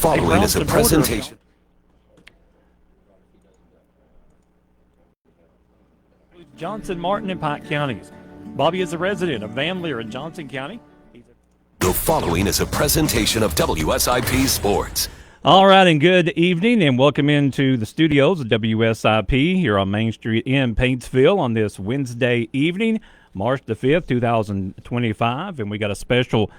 following is a presentation. Johnson, Martin, and Pike counties. Bobby is a resident of Van Leer in Johnson County. The following is a presentation of WSIP Sports. All right, and good evening, and welcome into the studios of WSIP here on Main Street in Paintsville on this Wednesday evening, March the 5th, 2025, and we got a special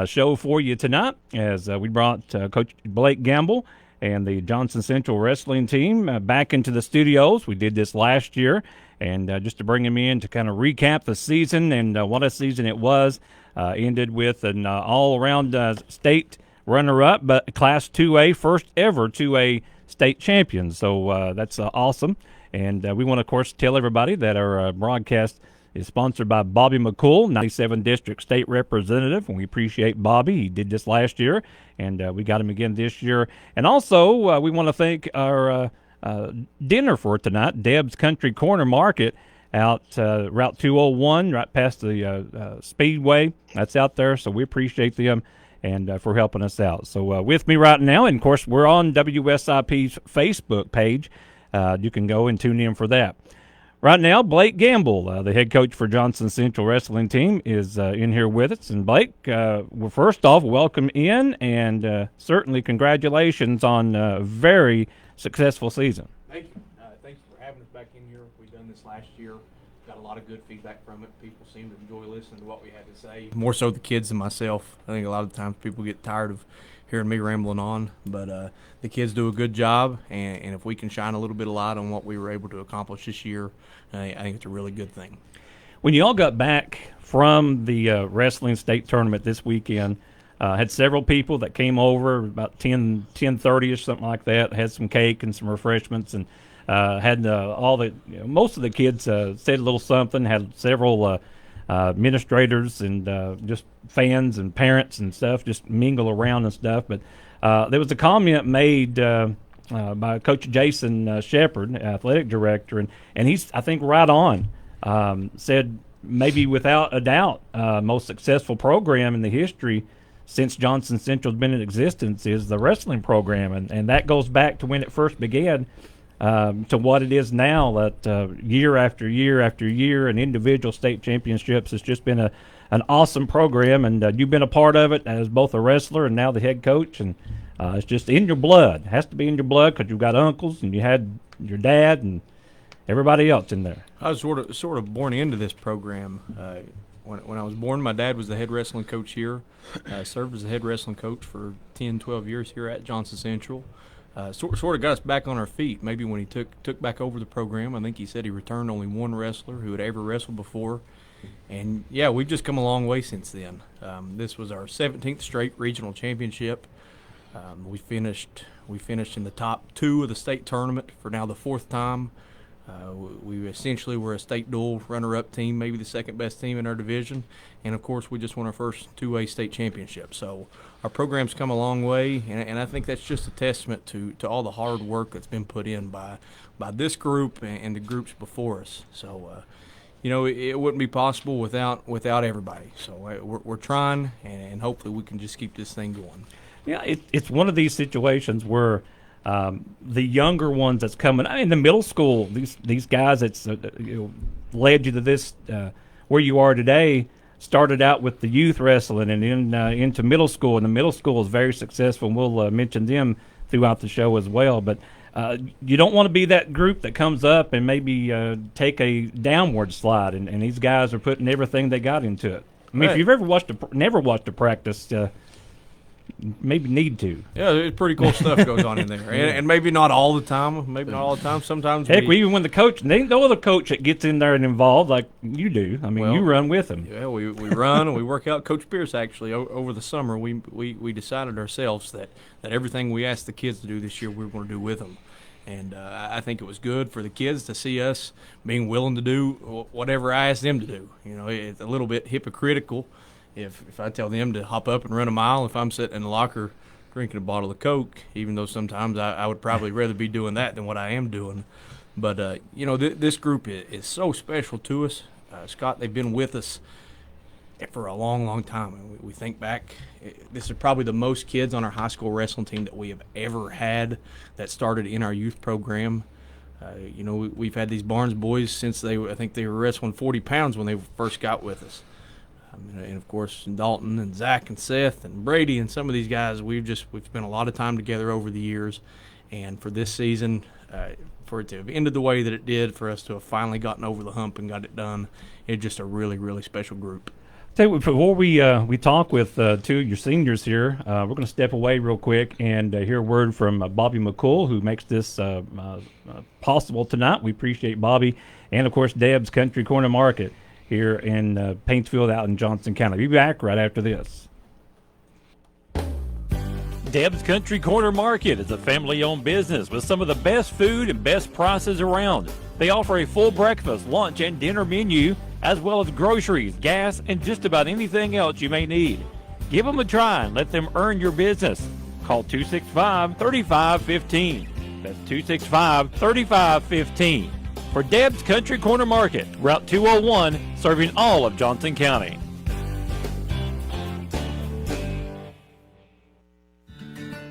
show for you tonight as we brought Coach Blake Gamble and the Johnson Central wrestling team back into the studios. We did this last year, and just to bring him in to kind of recap the season and what a season it was, ended with an all-around state runner-up, but Class 2A, first ever 2A state champion. So that's awesome. And we want to, of course, tell everybody that our broadcast is sponsored by Bobby McCool, 97 District State Representative, and we appreciate Bobby. He did this last year, and we got him again this year. And also, we want to thank our dinner for tonight, Deb's Country Corner Market out Route 201, right past the Speedway. That's out there, so we appreciate them and for helping us out. So with me right now, and of course, we're on WSIP's Facebook page. You can go and tune in for that. Right now, Blake Gamble, the head coach for Johnson Central Wrestling Team, is in here with us. And Blake, well, first off, welcome in, and certainly congratulations on a very successful season. Thank you. Thanks for having us back in here. We've done this last year. Got a lot of good feedback from it. People seem to enjoy listening to what we had to say. More so the kids than myself. I think a lot of times people get tired of hearing me rambling on, but the kids do a good job, and if we can shine a little bit of light on what we were able to accomplish this year, I think it's a really good thing. When you all got back from the wrestling state tournament this weekend, had several people that came over about 10:30ish, something like that, had some cake and some refreshments, and had most of the kids said a little something, had several administrators and just fans and parents and stuff just mingle around and stuff. But there was a comment made by Coach Jason Shepard, athletic director, and he's, I think, right on. Said maybe without a doubt most successful program in the history since Johnson Central's been in existence is the wrestling program, and that goes back to when it first began to what it is now, that year after year after year and individual state championships. It's just been an awesome program, and you've been a part of it as both a wrestler and now the head coach, and it's just in your blood. It has to be in your blood because you've got uncles and you had your dad and everybody else in there. I was sort of born into this program. When I was born, my dad was the head wrestling coach here. Served as the head wrestling coach for 10, 12 years here at Johnson Central. Sort of got us back on our feet. Maybe when he took back over the program, I think he said he returned only one wrestler who had ever wrestled before. And, yeah, we've just come a long way since then. This was our 17th straight regional championship. We finished in the top 2 of the state tournament for now the 4th time. We essentially were a state dual runner-up team, maybe the second best team in our division. And, of course, we just won our first 2A state championship. So our program's come a long way, and I think that's just a testament to all the hard work that's been put in by this group and the groups before us. So, it wouldn't be possible without everybody. So we're trying, and hopefully we can just keep this thing going. Yeah, it's one of these situations where the younger ones that's coming in the middle school, these guys that's led you to this where you are today, started out with the youth wrestling and then into middle school, and the middle school is very successful, and we'll mention them throughout the show as well. But you don't want to be that group that comes up and maybe take a downward slide, and these guys are putting everything they got into it. I mean, If you've ever never watched a practice, maybe need to. Yeah, it's pretty cool stuff goes on in there, and maybe not all the time. Sometimes. Heck, even when the coach, there ain't no other coach that gets in there and involved like you do. I mean, you run with them. Yeah, we run and we work out. Coach Pierce actually over the summer we decided ourselves that everything we asked the kids to do this year we were going to do with them, and I think it was good for the kids to see us being willing to do whatever I asked them to do. It's a little bit hypocritical. If I tell them to hop up and run a mile, if I'm sitting in the locker drinking a bottle of Coke, even though sometimes I would probably rather be doing that than what I am doing. But, this group is so special to us. Scott, they've been with us for a long, long time. And we think back, this is probably the most kids on our high school wrestling team that we have ever had that started in our youth program. We've had these Barnes boys since I think they were wrestling 40 pounds when they first got with us. And of course, Dalton and Zach and Seth and Brady and some of these guys, we've spent a lot of time together over the years. And for this season, for it to have ended the way that it did, for us to have finally gotten over the hump and got it done, it's just a really, really special group. Tell you what, before we talk with two of your seniors here, we're going to step away real quick and hear a word from Bobby McCool, who makes this possible tonight. We appreciate Bobby, and of course Deb's Country Corner Market here in Paintsville out in Johnson County. We'll be back right after this. Deb's Country Corner Market is a family-owned business with some of the best food and best prices around. They offer a full breakfast, lunch, and dinner menu, as well as groceries, gas, and just about anything else you may need. Give them a try and let them earn your business. Call 265-3515. That's 265-3515. For Deb's Country Corner Market, Route 201, serving all of Johnson County.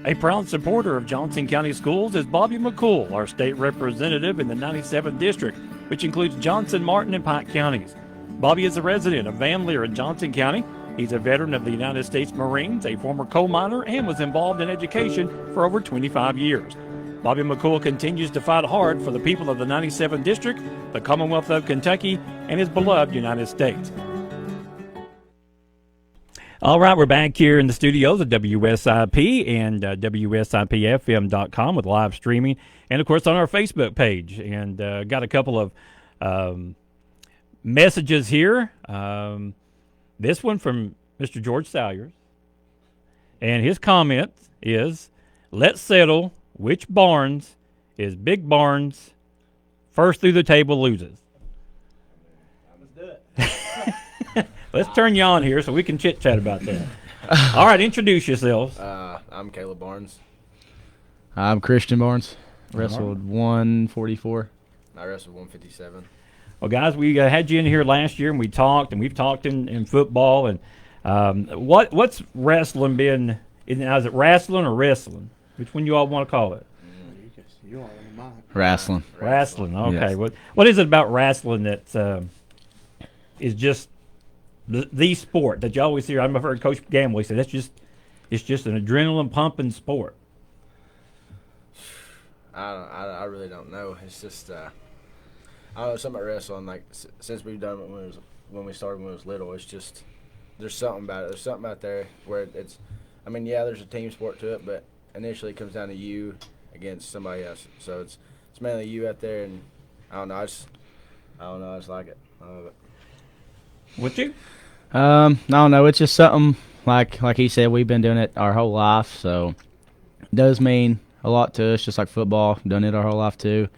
A proud supporter of Johnson County Schools is Bobby McCool, our state representative in the 97th District, which includes Johnson, Martin, and Pike counties. Bobby is a resident of Van Leer in Johnson County. He's a veteran of the United States Marines, a former coal miner, and was involved in education for over 25 years. Bobby McCool continues to fight hard for the people of the 97th District, the Commonwealth of Kentucky, and his beloved United States. All right, we're back here in the studios at WSIP and WSIPFM.com with live streaming, and of course on our Facebook page. And got a couple of messages here. This one from Mr. George Salyers, and his comment is, "Let's settle which Barnes is Big Barnes. First through the table loses." Let's do it. Let's turn you on here so we can chit-chat about that. All right, introduce yourselves. I'm Caleb Barnes. I'm Christian Barnes. Wrestled 144. I wrestled 157. Well, guys, we had you in here last year, and we talked, and we've talked in football. And what's wrestling been? Is it wrestling or wrestling? Which one you all want to call it? Wrestling. Wrestling. Okay. Yes. What is it about wrestling that is just the sport that you always hear? I've heard Coach Gamble say it's just an adrenaline pumping sport. I really don't know. It's just I don't know, something about wrestling. Like since we've done it when we started when we was little, it's just there's something about it. There's something out there where it's. I mean, yeah, there's a team sport to it, but initially it comes down to you against somebody else. So it's mainly you out there, and I don't know. I just like it. I love it. Would you? I don't know. It's just something like he said. We've been doing it our whole life, so it does mean a lot to us. Just like football, done it our whole life too.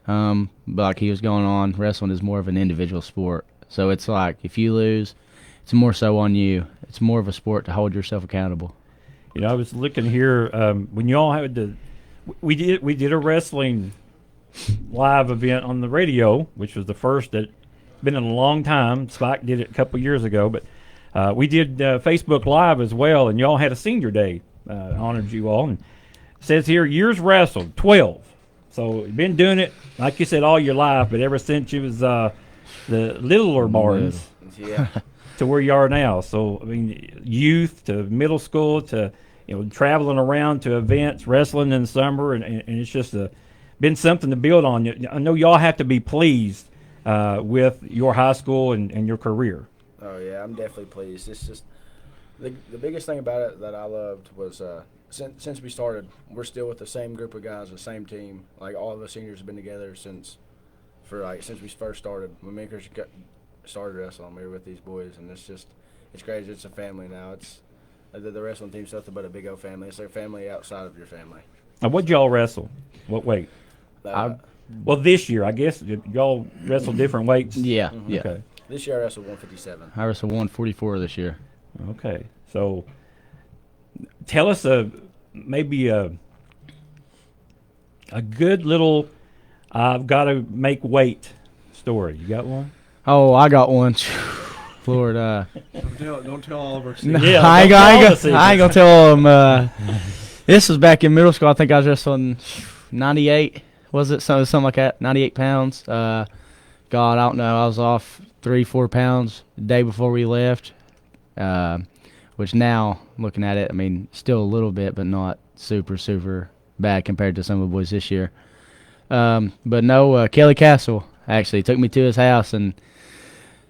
But like he was going on, wrestling is more of an individual sport. So it's like if you lose, it's more so on you. It's more of a sport to hold yourself accountable. You know, I was looking here when you all had to. We did a wrestling live event on the radio, which was the first that been in a long time. Spike did it a couple years ago, but we did Facebook Live as well, and y'all had a senior day. Honored you all, and it says here years wrestled 12. So you've been doing it like you said all your life, but ever since you was the littler Barnes, Yeah. to where you are now. So I mean, youth to middle school to traveling around to events, wrestling in the summer, and it's just been something to build on. I know y'all have to be pleased with your high school and your career. Oh yeah, I'm definitely pleased. It's just the biggest thing about it that I loved was since we started, we're still with the same group of guys, the same team. Like all of the seniors have been together since we first started. When me and Christian started wrestling, we were with these boys, and it's crazy. It's a family now. It's the wrestling team's nothing but a big old family. It's their family outside of your family. Now, what'd y'all wrestle? What weight? Well, this year, I guess y'all wrestle different weights. Yeah, Mm-hmm. yeah. Okay. This year I wrestled 157. I wrestled 144 this year. Okay. So, tell us maybe a good little I've got to make weight story. You got one? Oh, I got one. Florida. Don't tell all of our No, Yeah, I ain't don't tell gonna, the I ain't gonna tell them. This was back in middle school. I think I was wrestling 98. Was it something like that? 98 pounds. God, I don't know. I was off 3-4 pounds the day before we left. Which now, looking at it, I mean, still a little bit, but not super bad compared to some of the boys this year. But no, Kelly Castle actually took me to his house, and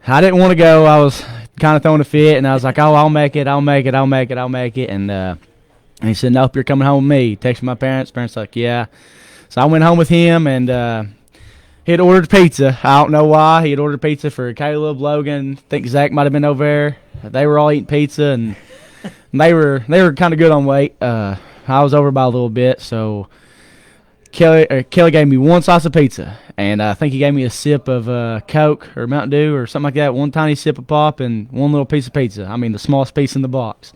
I didn't want to go. I was kind of throwing a fit, and I was like, "Oh, I'll make it. And he said, "Nope, you're coming home with me." Texted my parents. Parents like, "Yeah." So I went home with him, and he had ordered pizza. I don't know why. He had ordered pizza for Caleb, Logan. I think Zach might have been over there. They were all eating pizza, and they were kind of good on weight. I was over by a little bit, so Kelly gave me one slice of pizza, and I think he gave me a sip of Coke or Mountain Dew or something like that, one tiny sip of pop and one little piece of pizza. I mean, the smallest piece in the box.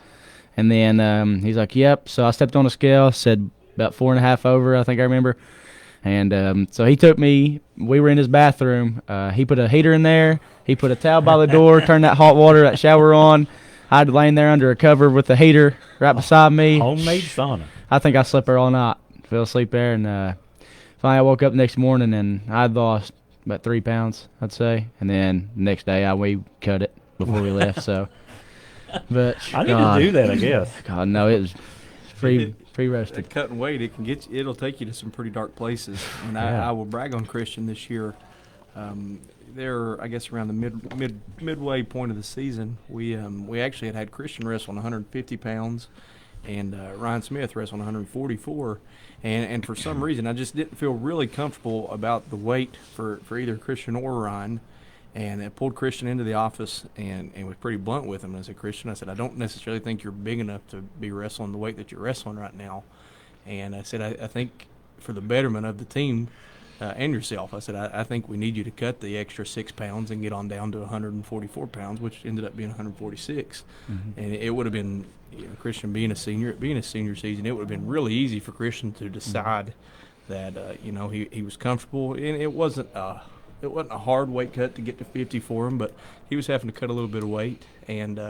And then he's like, "Yep." So I stepped on a scale, said about 4.5 over, I think I remember. And so he took me. We were in his bathroom. He put a heater in there. He put a towel by the door, turned that hot water, that shower on. I'd lain there under a cover with the heater right beside me. Homemade sauna. I think I slept there all night. Fell asleep there, and finally I woke up the next morning, and I'd lost about 3 pounds, I'd say. And then the next day we cut it before we left. So, but I need to do that, I guess. God, no, it was free roasted. That cutting weight, it can get you, it'll take you to some pretty dark places. And Yeah. I will brag on Christian this year. They're, I guess, around the midway point of the season. We actually had Christian wrestle on 150 pounds, and Ryan Smith wrestle on 144. And for some reason, I just didn't feel really comfortable about the weight for either Christian or Ryan. And I pulled Christian into the office and was pretty blunt with him. And I said, "Christian," I said, "I don't necessarily think you're big enough to be wrestling the weight that you're wrestling right now." And I said, I think for the betterment of the team and yourself, I said, I think we need you to cut the extra 6 pounds and get on down to 144 pounds, which ended up being 146. Mm-hmm. And it would have been, Christian being a senior season, it would have been really easy for Christian to decide that, he was comfortable. And it wasn't a hard weight cut to get to 50 for him, but he was having to cut a little bit of weight. And,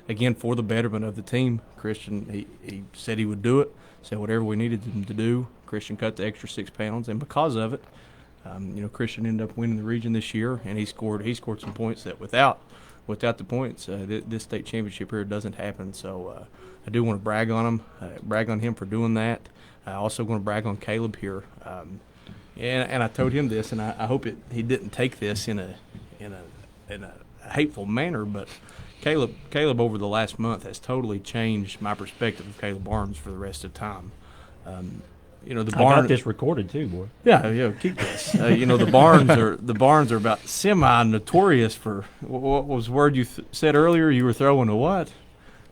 again, for the betterment of the team, Christian, he said he would do it, said whatever we needed him to do. Christian cut the extra 6 pounds, and because of it, Christian ended up winning the region this year, and he scored some points that without the points, this state championship here doesn't happen. So I do want to brag on him for doing that. I also want to brag on Caleb here. And I told him this, and I hope he didn't take this in a hateful manner, but Caleb over the last month has totally changed my perspective of Caleb Barnes for the rest of time. The I barn. got this recorded too, boy. Yeah, keep this. The Barnes are about semi-notorious for what was the word you said earlier? You were throwing a what?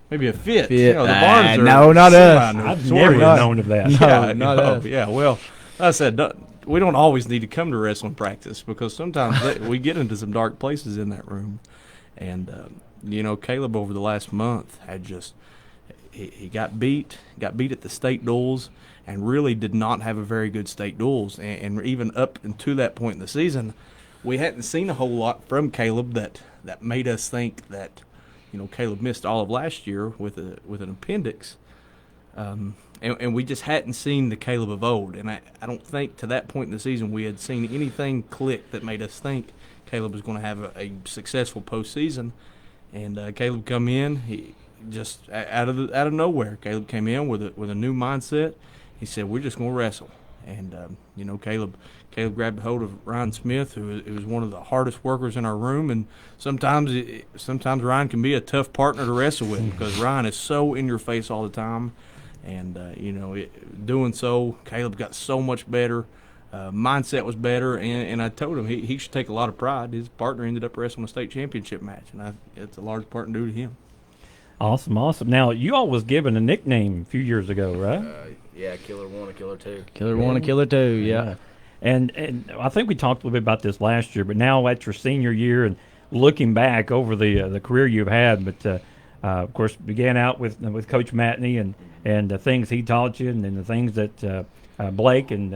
Maybe a fit. Fit. The Barnes are no, not us. I've never known of that. No, not us. Yeah, well, I said we don't always need to come to wrestling practice because sometimes we get into some dark places in that room. And, Caleb over the last month had just he got beat at the state duels and really did not have a very good state duels. And even up until that point in the season, we hadn't seen a whole lot from Caleb that made us think that, Caleb missed all of last year with an appendix. And we just hadn't seen the Caleb of old. And I don't think to that point in the season we had seen anything click that made us think Caleb was going to have a successful postseason. And Caleb come in, he just out of nowhere. Caleb came in with a new mindset. He said, "We're just going to wrestle." And Caleb grabbed a hold of Ryan Smith, who was one of the hardest workers in our room. And sometimes Ryan can be a tough partner to wrestle with because Ryan is so in your face all the time. And doing so, Caleb got so much better. Mindset was better, and I told him he should take a lot of pride. His partner ended up wrestling a state championship match, and it's a large part due to him. Awesome. Now, you all was given a nickname a few years ago, right? Yeah, Killer 1 and Killer 2. Killer 1 and Killer 2, yeah. And I think we talked a little bit about this last year, but now at your senior year and looking back over the career you've had, but of course began out with Coach Matney and the things he taught you, and then the things that Blake and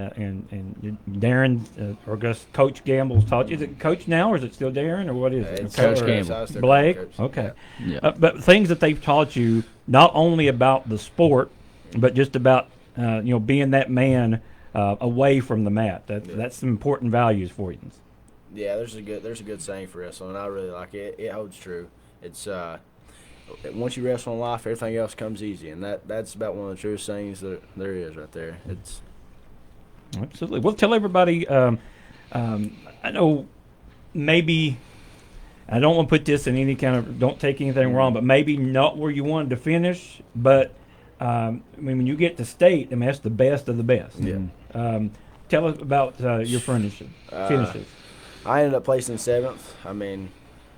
Darren, or Gus, Coach Gamble's taught you. Is it Coach now, or is it still Darren, or what is it? It's Coach or Gamble. I was still Blake? coach. Okay. Yeah. But things that they've taught you, not only about the sport, but just about being that man away from the mat. That's some important values for you. Yeah, there's a good saying for wrestling, and I really like it. It holds true. It's once you wrestle in life, everything else comes easy, and that's about one of the truest sayings that there is right there. It's Absolutely. Well, tell everybody. I know maybe I don't want to put this in any kind of, don't take anything wrong, but maybe not where you wanted to finish. But when you get to state, that's the best of the best. Yeah. Tell us about your finishes. I ended up placing 7th. I mean,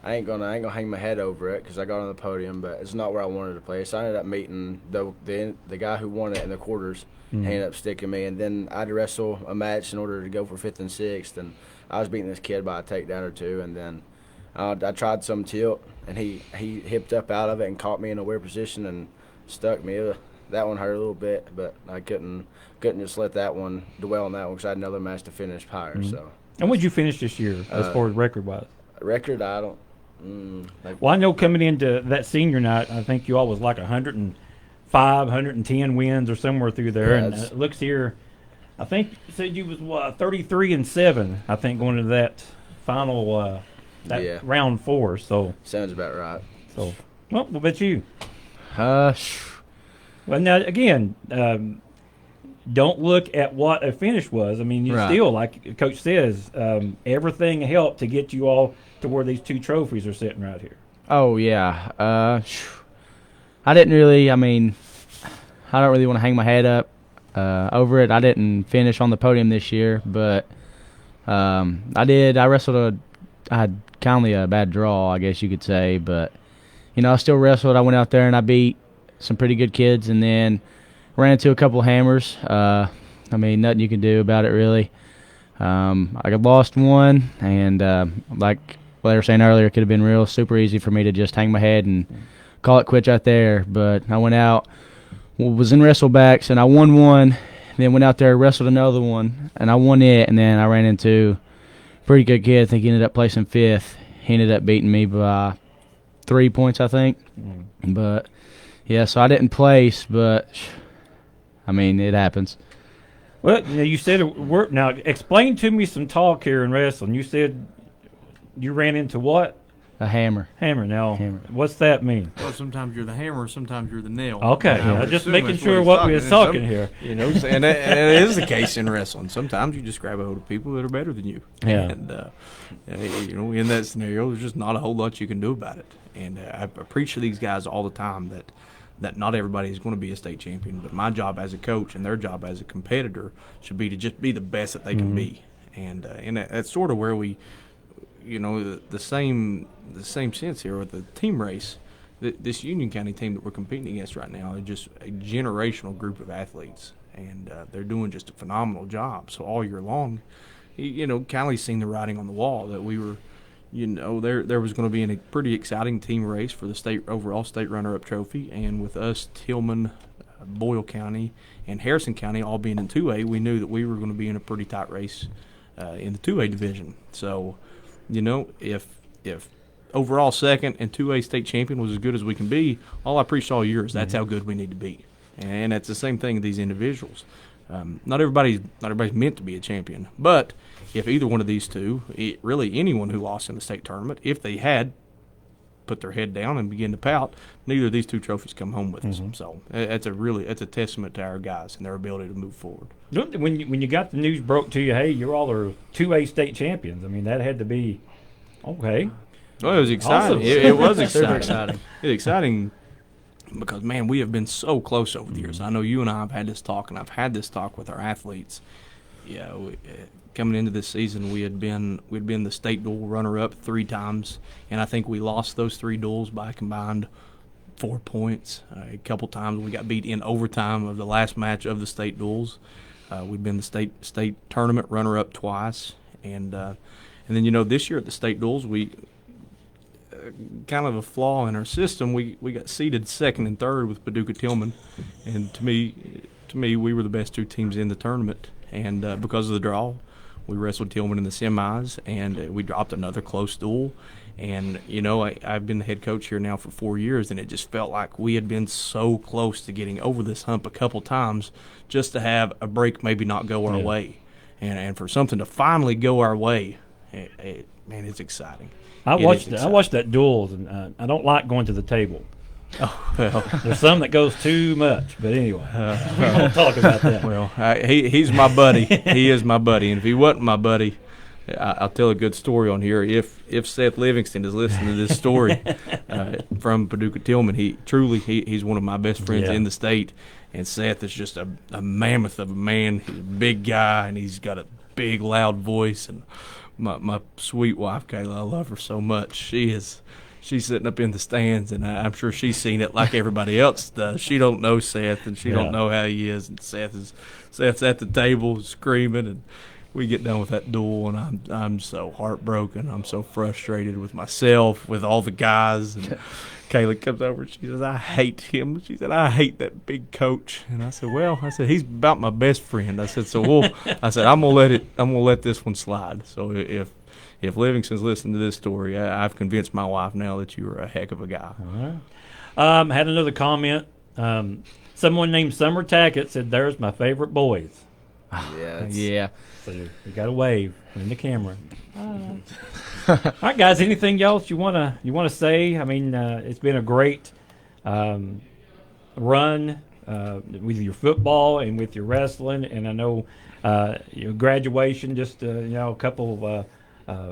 I ain't gonna hang my head over it because I got on the podium, but it's not where I wanted to place. I ended up meeting the guy who won it in the quarters. He ended up sticking me, and then I had to wrestle a match in order to go for 5th and 6th, and I was beating this kid by a takedown or two, and then I tried some tilt, and he hipped up out of it and caught me in a weird position and stuck me. That one hurt a little bit, but I couldn't just let that one dwell on that one because I had another match to finish higher. So. And what did you finish this year as far as record-wise? Record, I don't. Well, I know coming into that senior night, I think you all was like 105, 110 wins or somewhere through there. Yeah, and it looks here, I think you said you was 33-7. I think going into that final round 4. So Sounds about right. well, what about you? Well, now again, don't look at what a finish was. I mean, you Right. still, like Coach says, everything helped to get you all to where these 2 trophies are sitting right here. Oh, yeah. I didn't really, I don't really want to hang my head up over it. I didn't finish on the podium this year, but I did. I wrestled I had kind of a bad draw, I guess you could say, but, I still wrestled. I went out there and I beat some pretty good kids and then ran into a couple hammers. Nothing you can do about it, really. I got lost one, and like they were saying earlier, it could have been real super easy for me to just hang my head and call it quits right there. But I went out, was in wrestlebacks, and I won one, then went out there, wrestled another one, and I won it, and then I ran into a pretty good kid. I think he ended up placing 5th. He ended up beating me by 3 points, I think. But, yeah, so I didn't place, but, it happens. Well, you said now explain to me some talk here in wrestling. You said you ran into what? A hammer. Hammer. Now, Hammer. What's that mean? Well, sometimes you're the hammer, sometimes you're the nail. Okay, I'm just assuming making that's sure he's what we was talking and here. And that is the case in wrestling. Sometimes you just grab a hold of people that are better than you. Yeah. And, in that scenario, there's just not a whole lot you can do about it. And I preach to these guys all the time that not everybody is going to be a state champion, but my job as a coach and their job as a competitor should be to just be the best that they can be. And that's sort of where we, the same sense here with the team race. This Union County team that we're competing against right now is just a generational group of athletes, and they're doing just a phenomenal job. So all year long, Callie's seen the writing on the wall that we were, there was going to be a pretty exciting team race for the overall state runner-up trophy, and with us, Tillman, Boyle County, and Harrison County all being in 2A, we knew that we were going to be in a pretty tight race in the 2A division. So, if overall second and 2A state champion was as good as we can be, all I preached all year is that's how good we need to be, and that's the same thing with these individuals. Not everybody's meant to be a champion, but if either one of these two, really anyone who lost in the state tournament, if they had put their head down and begin to pout, neither of these 2 trophies come home with us. So that's a testament to our guys and their ability to move forward. When you got the news broke to you, hey, you all are 2A state champions. That had to be okay. Well, it was exciting. Awesome. It was exciting. Super exciting. It was exciting because, man, we have been so close over the years. I know you and I have had this talk, and I've had this talk with our athletes. Coming into this season, we'd been the state dual runner-up 3 times, and I think we lost those 3 duels by a combined 4 points. A couple times we got beat in overtime of the last match of the state duels. We've been the state tournament runner-up twice, and then this year at the state duels, we kind of a flaw in our system. We got seeded 2nd and 3rd with Paducah Tillman, and to me to me, we were the best 2 teams in the tournament. And because of the draw, we wrestled Tillman in the semis, and we dropped another close duel. And, I've been the head coach here now for 4 years, and it just felt like we had been so close to getting over this hump a couple times just to have a break maybe not go our way. And for something to finally go our way, man, it's exciting. I watched that duels, and I don't like going to the table. Oh, well. There's some that goes too much, but anyway, we won't talk about that. Well, he's my buddy. He is my buddy, and if he wasn't my buddy, I'll tell a good story on here. If Seth Livingston is listening to this story from Paducah Tillman, he's one of my best friends in the state, and Seth is just a mammoth of a man. He's a big guy, and he's got a big, loud voice. And my sweet wife, Kayla, I love her so much. She's sitting up in the stands, and I'm sure she's seen it like everybody else does. She don't know Seth, and she don't know how he is. And Seth's at the table screaming, and we get done with that duel, and I'm so heartbroken. I'm so frustrated with myself, with all the guys. And Kayla comes over, and she says, "I hate him." She said, "I hate that big coach." And I said, "Well," he's about my best friend. I said, I'm gonna let this one slide. So if Livingston's listening to this story, I've convinced my wife now that you are a heck of a guy. All right. Had another comment. Someone named Summer Tackett said, "There's my favorite boys." Yeah. So you got to wave in the camera. All right, guys. Anything else you wanna say? I mean, it's been a great run with your football and with your wrestling, and I know your graduation just a couple of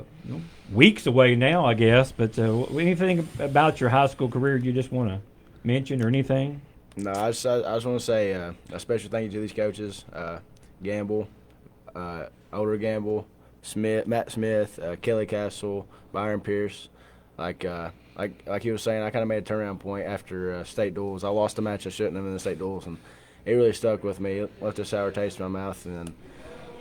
weeks away now, I guess. But anything about your high school career you just want to mention or anything? No, I just want to say a special thank you to these coaches, Gamble, Older Gamble, Matt Smith, Kelly Castle, Byron Pierce. Like he was saying, I kind of made a turnaround point after state duels. I lost a match I shouldn't have in the state duels, and it really stuck with me. It left a sour taste in my mouth. And then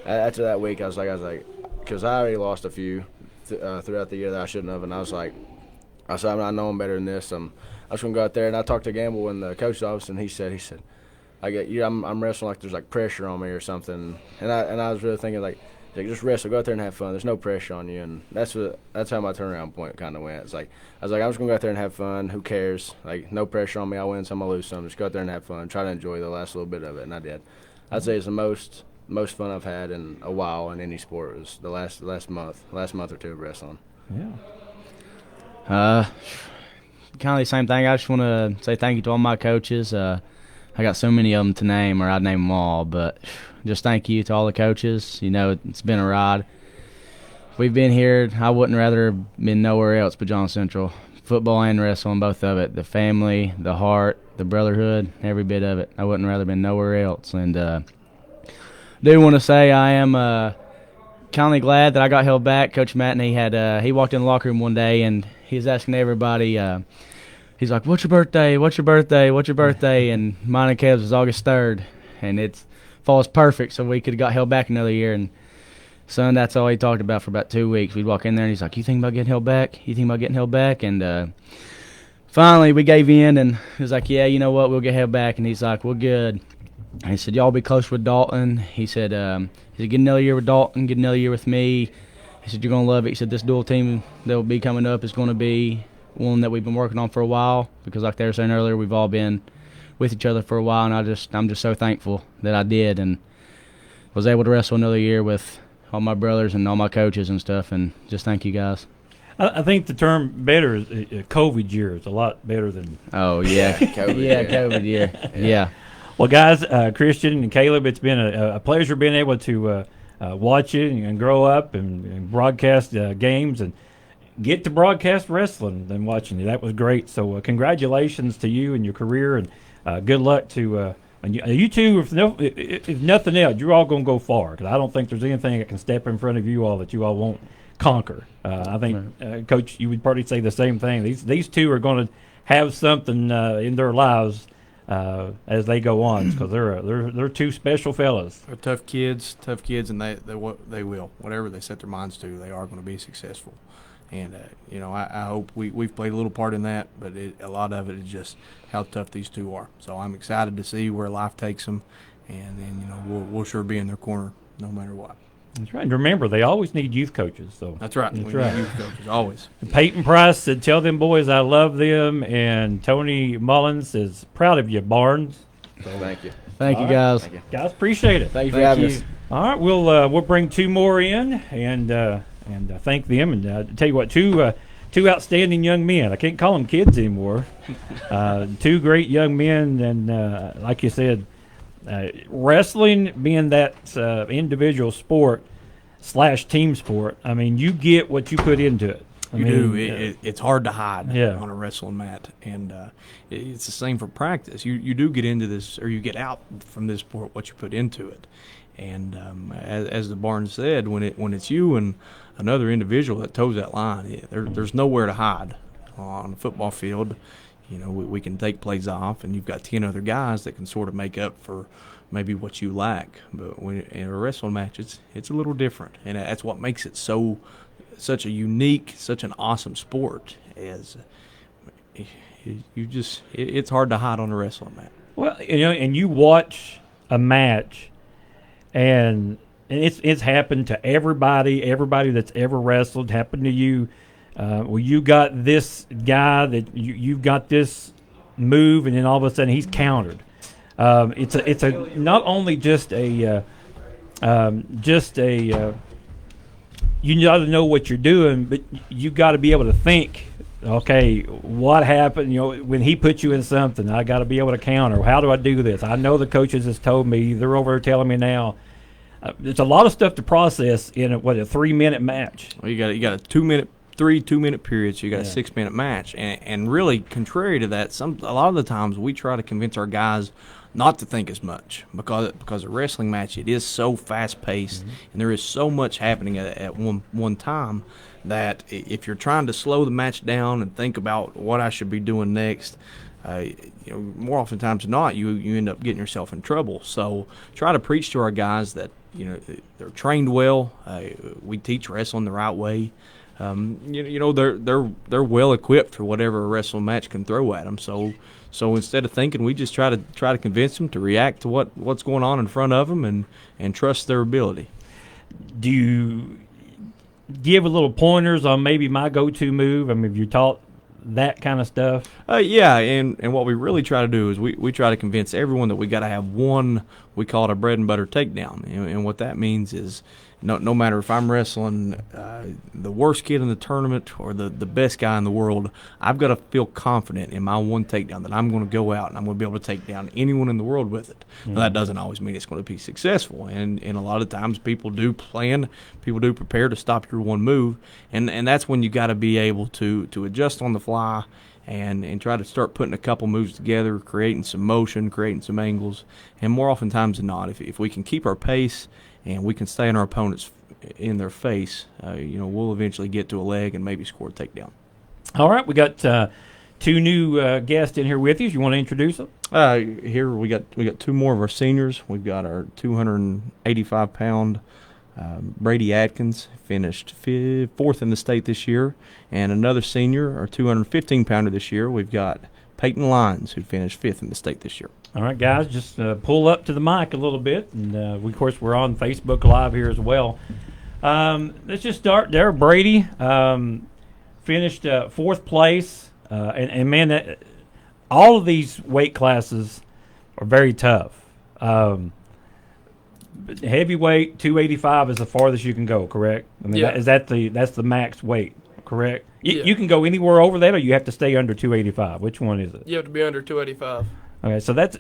after that week, I was like, because I already lost a few throughout the year that I shouldn't have, and I said, I know I'm better than this. I'm just gonna go out there. And I talked to Gamble in the coach's office, and he said, I'm wrestling like there's like pressure on me or something. And I was really thinking like just wrestle, go out there and have fun. There's no pressure on you, and that's how my turnaround point kind of went. I was like, I'm just gonna go out there and have fun. Who cares? Like, no pressure on me. I win some, I lose some. Just go out there and have fun. Try to enjoy the last little bit of it, and I did. I'd say it's the most fun I've had in a while in any sport was the last month or two of wrestling. Yeah. Kind of the same thing. I just want to say thank you to all my coaches. I got so many of them to name, or I'd name them all, but just thank you to all the coaches. It's been a ride. We've been here. I wouldn't rather have been nowhere else but John Central. Football and wrestling, both of it. The family, the heart, the brotherhood, every bit of it. I wouldn't rather have been nowhere else. And do want to say I am kind of glad that I got held back. Coach Matney he walked in the locker room one day, and he was asking everybody, he's like, "What's your birthday? What's your birthday? What's your birthday?" And mine and Kev's was August 3rd, and it falls perfect, so we could have got held back another year. And son, that's all he talked about for about 2 weeks. We'd walk in there, and he's like, "You think about getting held back? You think about getting held back?" And finally, we gave in, and he was like, "Yeah, you know what? We'll get held back." And he's like, "Well, good." And he said, "Y'all be close with Dalton." He said, "Get another year with Dalton, get another year with me." He said, "You're going to love it." He said, "This dual team that will be coming up is going to be one that we've been working on for a while, because like they were saying earlier, we've all been with each other for a while, and I'm just so thankful that I did and was able to wrestle another year with all my brothers and all my coaches and stuff, and just thank you guys." I think the term better is COVID year is a lot better than. Oh, yeah. COVID year. Yeah. Well, guys, Christian and Caleb, it's been a pleasure being able to watch you and grow up and broadcast games and get to broadcast wrestling and watching you. That was great. So congratulations to you and your career, and good luck to you two. If nothing else, you're all going to go far, because I don't think there's anything that can step in front of you all that you all won't conquer. I think, Coach, you would probably say the same thing. These two are going to have something in their lives as they go on, because they're two special fellas. They're tough kids, and they will. Whatever they set their minds to, they are going to be successful. And, I hope we've played a little part in that, but a lot of it is just how tough these two are. So I'm excited to see where life takes them, and then we'll sure be in their corner no matter what. That's right. And remember, they always need youth coaches. So That's right. That's We right. need youth coaches always. Peyton Price said, "Tell them boys I love them," and Tony Mullins is proud of you, Barnes. Thank you. Thank you, guys. Thank you. Guys, appreciate it. Thank you for having us. All right, we'll bring two more in and thank them and tell you what, two outstanding young men. I can't call them kids anymore. Two great young men, and like you said, wrestling being that individual sport / team sport. I mean, you get what you put into it. You do. It's hard to hide Yeah. on a wrestling mat, and it's the same for practice. You do get into this, or you get out from this sport what you put into it. And as the Barnes said, when it's you and another individual that toes that line, there's nowhere to hide on the football field. We can take plays off, and you've got 10 other guys that can sort of make up for maybe what you lack. But in a wrestling match, it's a little different, and that's what makes it such a unique, such an awesome sport. As it's hard to hide on a wrestling mat. Well, and you watch a match, and it's happened to everybody that's ever wrestled. Happened to you. Well, you got this guy that you've got this move, and then all of a sudden he's countered. It's a not only just a you got to know what you're doing, but you got to be able to think. Okay, what happened? When he put you in something, I got to be able to counter. How do I do this? I know the coaches has told me. They're over there telling me now. There's a lot of stuff to process in a 3-minute match. Well, you got a 2-minute periods. You got a 6-minute match, and really, contrary to that, a lot of the times we try to convince our guys not to think as much because a wrestling match, it is so fast paced, and there is so much happening at one time that if you're trying to slow the match down and think about what I should be doing next, more oftentimes than not, you end up getting yourself in trouble. So try to preach to our guys that they're trained well. We teach wrestling the right way. They're well equipped for whatever a wrestling match can throw at them. So instead of thinking, we just try to convince them to react to what's going on in front of them and trust their ability. Do you give a little pointers on maybe my go-to move? I mean, have you taught that kind of stuff? Yeah, and what we really try to do is we try to convince everyone that we got to have one, we call it a bread and butter takedown. And what that means is no matter if I'm wrestling the worst kid in the tournament or the best guy in the world, I've got to feel confident in my one takedown that I'm going to go out and I'm going to be able to take down anyone in the world with it. Now, that doesn't always mean it's going to be successful, and a lot of times people do prepare to stop your one move, and that's when you got to be able to adjust on the fly and try to start putting a couple moves together, creating some motion, creating some angles, and more oftentimes than not, if we can keep our pace and we can stay in our opponents in their face, we'll eventually get to a leg and maybe score a takedown. All right, we got two new guests in here with you. You want to introduce them? Here we got two more of our seniors. We've got our 285-pound Brady Atkins, finished fourth in the state this year, and another senior, our 215-pounder this year. We've got Peyton Lyons, who finished fifth in the state this year. All right, guys, just pull up to the mic a little bit, and of course we're on Facebook Live here as well. Let's just start there. Brady finished fourth place, and man, all of these weight classes are very tough. Heavyweight 285 is the farthest you can go, correct? I mean, Yeah. that's the max weight, correct? You can go anywhere over that, or you have to stay under 285. Which one is it? You have to be under 285. Okay, so that's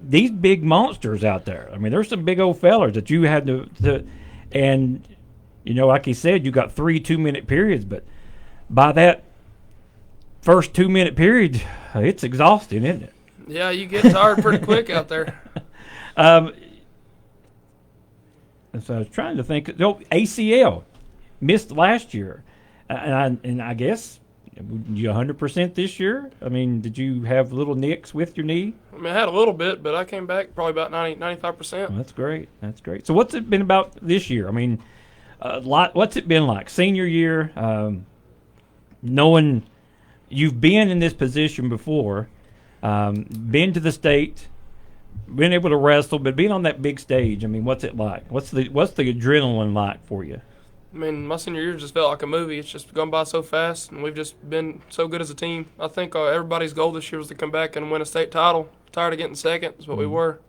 these big monsters out there. I mean, there's some big old fellers that you had to and like he said, you got 3 2-minute periods, but by that first 2-minute period, it's exhausting, isn't it? Yeah, you get tired pretty quick out there. And so I was trying to think. ACL missed last year, and I guess you 100% this year. I mean, did you have little nicks with your knee? I mean, I had a little bit, but I came back probably about 95%. Well, that's great. That's great. So what's it been about this year? I mean, what's it been like? Senior year, knowing you've been in this position before, been to the state, being able to wrestle, but being on that big stage, I mean, what's it like? What's the adrenaline like for you? I mean, my senior year just felt like a movie. It's just gone by so fast, and we've just been so good as a team. I think everybody's goal this year was to come back and win a state title. Tired of getting second is what we were.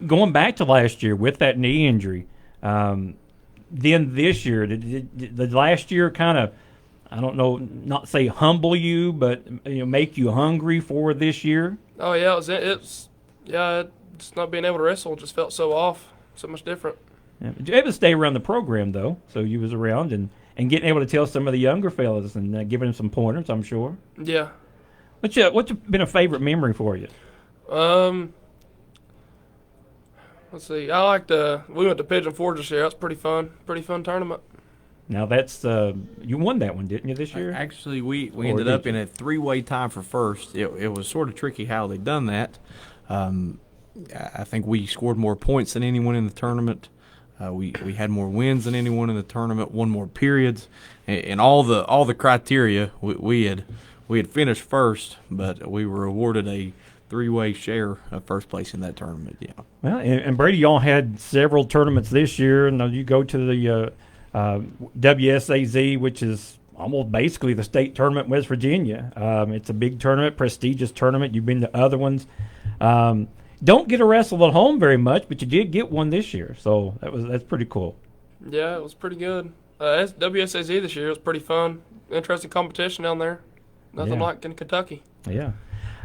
Going back to last year with that knee injury, then this year, did the last year kind of, I don't know, not say humble you, but make you hungry for this year? Oh yeah, it's just not being able to wrestle just felt so off, so much different. Yeah. But you able to stay around the program though, so you was around and getting able to tell some of the younger fellas and giving them some pointers, I'm sure. Yeah. What's been a favorite memory for you? Let's see. We went to Pigeon Forge this year. That's pretty fun tournament. Now that's you won that one, didn't you, this year? Actually, we ended up in a three-way tie for first. It was sort of tricky how they done that. I think we scored more points than anyone in the tournament. We had more wins than anyone in the tournament, won more periods, and all the criteria we had finished first, but we were awarded a three-way share of first place in that tournament. Yeah. Well, and Brady, y'all had several tournaments this year, and you go to the WSAZ, which is almost basically the state tournament in West Virginia. It's a big tournament, prestigious tournament. You've been to other ones. Don't get a wrestle at home very much, but you did get one this year, so that's pretty cool. Yeah, it was pretty good. WSAZ this year was pretty fun. Interesting competition down there. Nothing like in Kentucky. Yeah.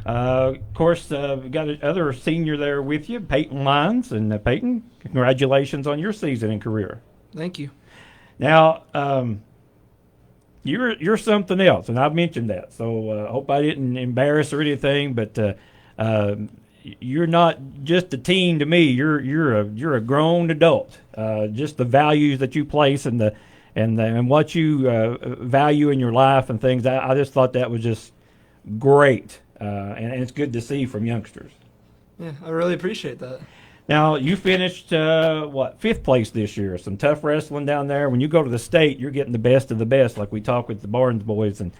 Of course, we got another senior there with you, Peyton Lyons. And Peyton, congratulations on your season and career. Thank you. Now, you're something else, and I've mentioned that. So I hope I didn't embarrass or anything, but you're not just a teen to me. You're a grown adult. Just the values that you place and what you value in your life and things. I just thought that was just great. And it's good to see from youngsters. Yeah, I really appreciate that. Now, you finished, fifth place this year. Some tough wrestling down there. When you go to the state, you're getting the best of the best, like we talked with the Barnes boys, and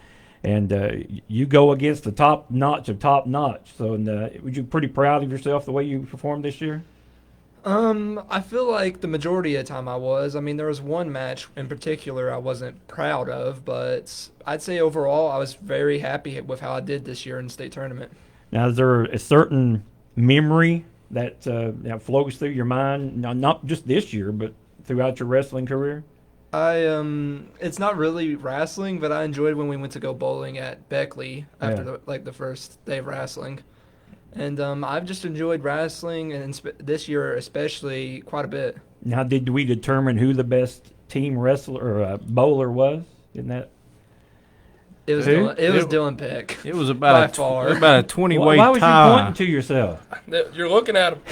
you go against the top notch of top notch. So, were you pretty proud of yourself the way you performed this year? I feel like the majority of the time I was. I mean, there was one match in particular I wasn't proud of, but I'd say overall I was very happy with how I did this year in the state tournament. Now, is there a certain memory that flows through your mind, not just this year, but throughout your wrestling career? It's not really wrestling, but I enjoyed when we went to go bowling at Beckley after the first day of wrestling. And I've just enjoyed wrestling, and this year especially, quite a bit. Now, did we determine who the best team wrestler or bowler was in that? It was Dylan Peck. It was about a 20-way tie. Why was you pointing to yourself? You're looking at him.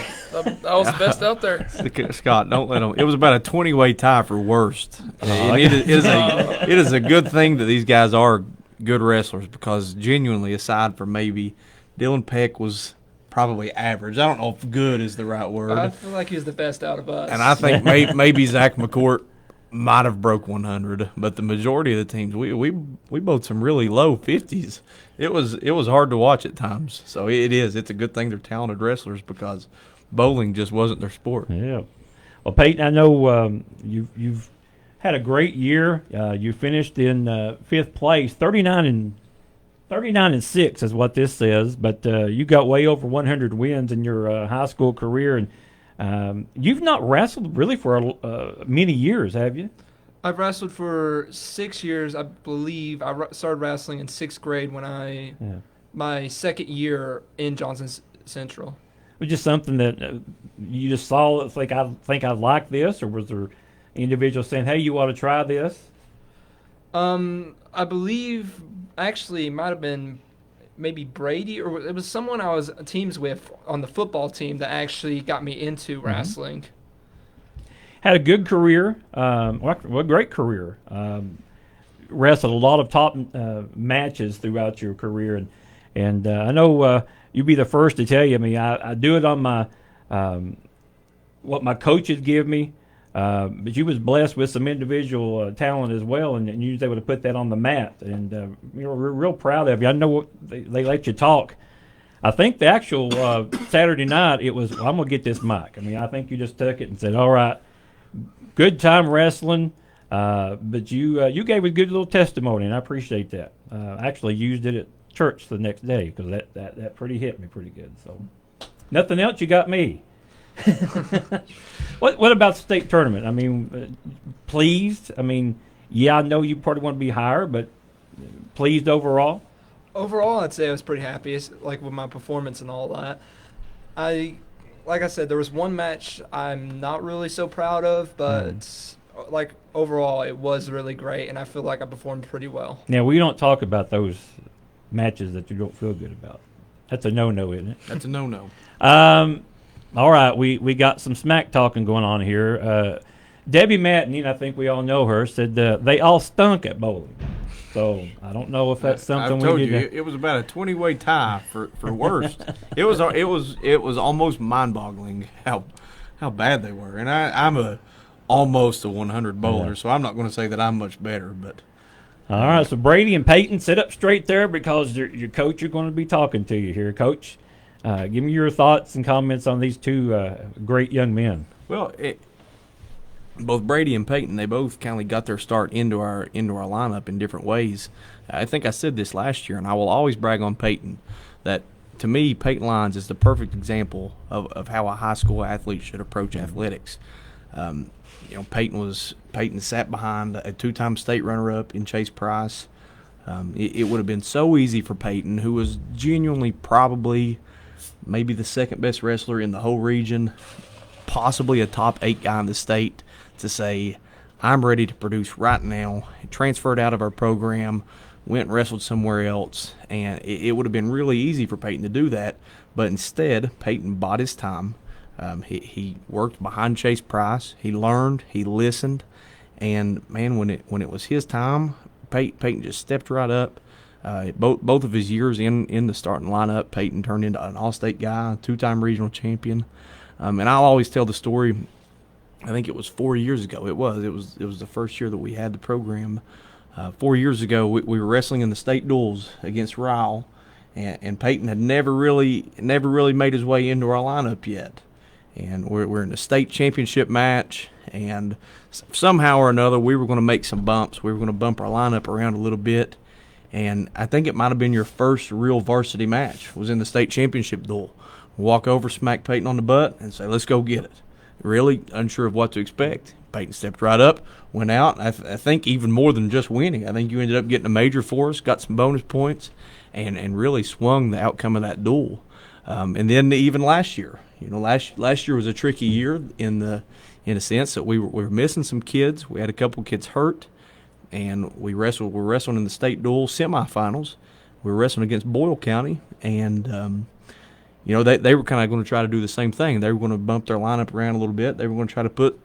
I was the best out there. Scott, don't let him. It was about a 20-way tie for worst. And it is a good thing that these guys are good wrestlers, because genuinely, aside from maybe Dylan Peck was probably average. I don't know if good is the right word. I feel like he was the best out of us. And I think maybe Zach McCourt might have broke 100, but the majority of the teams, we bowled some really low 50s. It was hard to watch at times. So it's a good thing they're talented wrestlers, because bowling just wasn't their sport. Yeah. Well, Peyton, I know you've had a great year. You finished in fifth place, 39 and 6 is what this says, but you got way over 100 wins in your high school career, and you've not wrestled really for many years, have you? I've wrestled for 6 years, I believe. I started wrestling in 6th grade when my second year in Johnson Central. It was just something that you just saw. It's like, I think I like this, or was there individuals saying, "Hey, you ought to try this"? I believe actually it might have been maybe Brady, or it was someone I was teams with on the football team that actually got me into wrestling. Had a good career, a great career. Wrestled a lot of top matches throughout your career, and I know you'd be the first to tell you. I mean, I do it on my what my coaches give me. But you was blessed with some individual talent as well, and you was able to put that on the mat. And we're real proud of you. I know they let you talk I think the actual Saturday night, it was, I'm going to get this mic. I mean, I think you just took it and said, all right, good time wrestling, but you gave a good little testimony, and I appreciate that. I actually used it at church the next day because that pretty hit me pretty good. So nothing else, you got me. What about the state tournament? I mean, pleased? I mean, yeah, I know you probably want to be higher, but pleased overall? Overall, I'd say I was pretty happy, like with my performance and all that. Like I said, there was one match I'm not really so proud of, but like overall, it was really great, and I feel like I performed pretty well. Now, we don't talk about those matches that you don't feel good about. That's a no-no, isn't it? That's a no-no. All right, we got some smack talking going on here. Debbie Matney, I think we all know her, said they all stunk at bowling. So I don't know if that's something I've told we you need to. it was about a 20-way tie for worst. it was almost mind-boggling how bad they were. And I'm almost a 100 bowler, so I'm not going to say that I'm much better, but. All right, so Brady and Peyton, sit up straight there because your coach are going to be talking to you here, Coach. Give me your thoughts and comments on these two great young men. Well, both Brady and Peyton, they both kind of got their start into our lineup in different ways. I think I said this last year, and I will always brag on Peyton, that to me, Peyton Lyons is the perfect example of how a high school athlete should approach athletics. Peyton sat behind a two-time state runner-up in Chase Price. It would have been so easy for Peyton, who was genuinely probably maybe the second best wrestler in the whole region, possibly a top 8 guy in the state, to say, I'm ready to produce right now. He transferred out of our program, went and wrestled somewhere else, and it would have been really easy for Peyton to do that. But instead, Peyton bought his time. He worked behind Chase Price. He learned. He listened. And, man, when it was his time, Peyton just stepped right up. Both of his years in the starting lineup, Peyton turned into an all-state guy, two-time regional champion. And I'll always tell the story. I think it was 4 years ago. It was the first year that we had the program. 4 years ago, we were wrestling in the state duels against Ryle, and Peyton had never really made his way into our lineup yet. And we're in the state championship match, and somehow or another we were going to make some bumps. We were going to bump our lineup around a little bit, and I think it might have been your first real varsity match was in the state championship duel. Walk over, smack Peyton on the butt, and say, let's go get it. Really unsure of what to expect. Peyton stepped right up, went out. I think even more than just winning. I think you ended up getting a major for us, got some bonus points, and really swung the outcome of that duel. And then even last year, last year was a tricky year in a sense that we were missing some kids. We had a couple kids hurt, and we're wrestling in the state duel semifinals. We were wrestling against Boyle County, and they were kind of going to try to do the same thing. They were going to bump their lineup around a little bit. They were going to try to put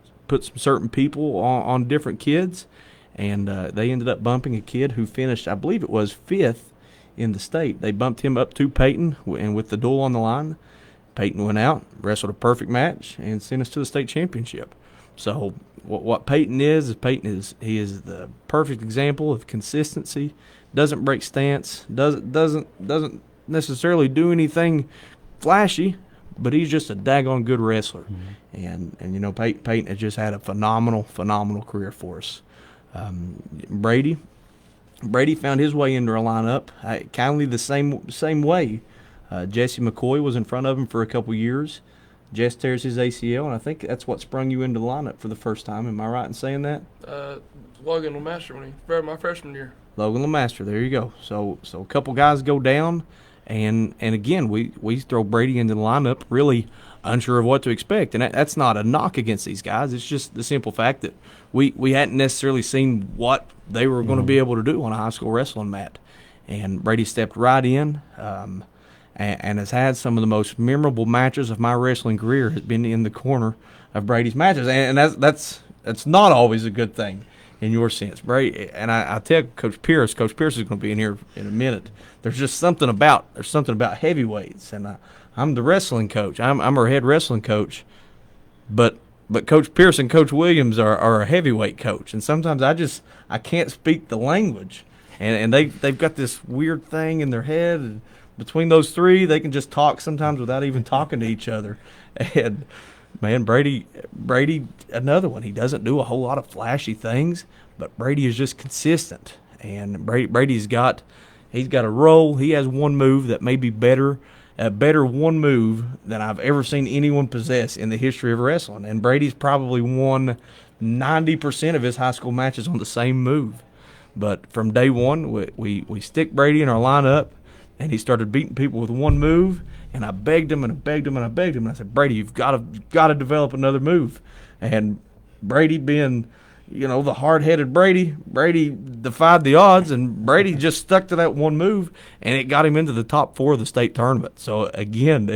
some certain people on different kids, and they ended up bumping a kid who finished, I believe it was 5th in the state. They bumped him up to Peyton, and with the duel on the line, Peyton went out, wrestled a perfect match, and sent us to the state championship. So what Peyton is he is the perfect example of consistency. Doesn't break stance. Doesn't necessarily do anything flashy, but he's just a daggone good wrestler. Mm-hmm. And Peyton has just had a phenomenal career for us. Brady found his way into our lineup kind of the same way. Jesse McCoy was in front of him for a couple years. Jess tears his ACL, and I think that's what sprung you into the lineup for the first time. Am I right in saying that? Logan LeMaster when he grabbed my freshman year. Logan LeMaster, there you go. So a couple guys go down, and again we throw Brady into the lineup, really unsure of what to expect, and that's not a knock against these guys. It's just the simple fact that we hadn't necessarily seen what they were going to be able to do on a high school wrestling mat, and Brady stepped right in. And has had some of the most memorable matches of my wrestling career has been in the corner of Brady's matches, and that's not always a good thing in your sense, Brady. And I tell Coach Pierce is going to be in here in a minute. There's something about heavyweights, and I'm the wrestling coach. I'm our head wrestling coach, but Coach Pierce and Coach Williams are a heavyweight coach, and sometimes I can't speak the language, and they've got this weird thing in their head. And between those three, they can just talk sometimes without even talking to each other. And man, Brady, another one. He doesn't do a whole lot of flashy things, but Brady is just consistent. And Brady's got a role. He has one move that may be a better one move than I've ever seen anyone possess in the history of wrestling. And Brady's probably won 90% of his high school matches on the same move. But from day one, we stick Brady in our lineup, and he started beating people with one move. And I begged him and I begged him and I begged him. And I said, Brady, you've got to develop another move. And Brady, being, the hard-headed Brady defied the odds, and Brady just stuck to that one move, and it got him into the top 4 of the state tournament. So again,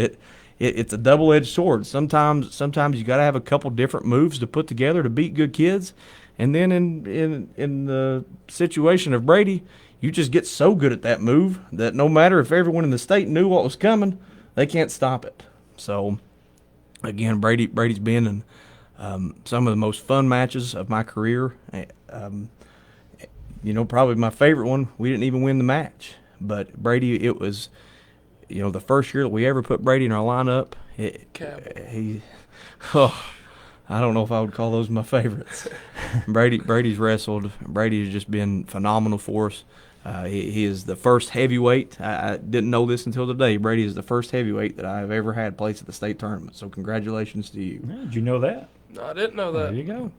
it's a double-edged sword. Sometimes you got to have a couple different moves to put together to beat good kids. And then in the situation of Brady, you just get so good at that move that no matter if everyone in the state knew what was coming, they can't stop it. So, again, Brady's been in some of the most fun matches of my career. Probably my favorite one, we didn't even win the match. But Brady, it was, the first year that we ever put Brady in our lineup, I don't know if I would call those my favorites. Brady's wrestled. Brady has just been phenomenal for us. He is the first heavyweight. I didn't know this until today. Brady is the first heavyweight that I've ever had place at the state tournament. So congratulations to you. Yeah, did you know that? No, I didn't know that. There you go.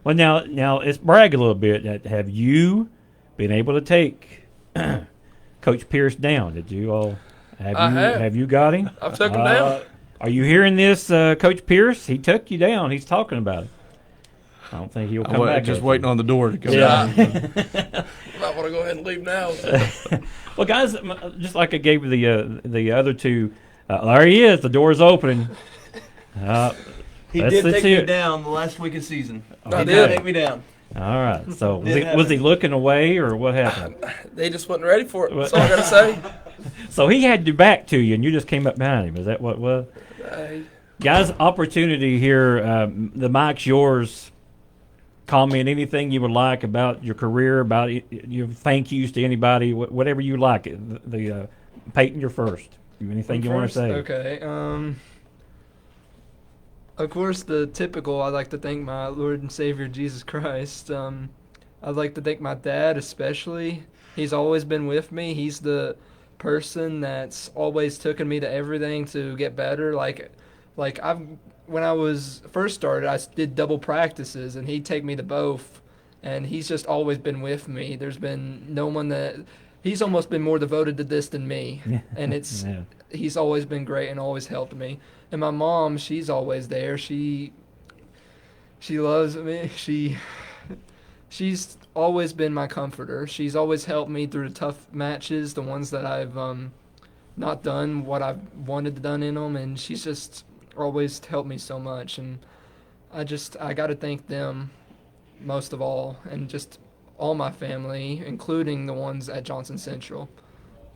Well, now let's brag a little bit. Have you been able to take Coach Pierce down? Did you all? Have you got him? I've took him down. Are you hearing this, Coach Pierce? He took you down. He's talking about it. I don't think he'll come back. Just waiting on the door to come down. Might want to go ahead and leave now. Well, guys, just like I gave the other two, there he is. The door's opening. He did take me down the last week of season. I did take me down. All right. So was he looking away, or what happened? They just wasn't ready for it. That's all I got to say. So he had your back to you, and you just came up behind him. Is that what it was? Guys, opportunity here. The mic's yours. Comment anything you would like about your career, about your thank yous to anybody, whatever you like. Peyton, you're first. Anything you want to say? Okay. Of course, the typical, I'd like to thank my Lord and Savior, Jesus Christ. I'd like to thank my dad especially. He's always been with me. He's the person that's always taken me to everything to get better. When I was first started, I did double practices, and he'd take me to both, and he's just always been with me. There's been no one that he's almost been more devoted to this than me, and he's always been great and always helped me. And my mom, she's always there. She loves me. She's always been my comforter. She's always helped me through the tough matches, the ones that I've not done what I've wanted to done in them, and she's just always helped me so much. And I got to thank them most of all, and just all my family, including the ones at Johnson Central,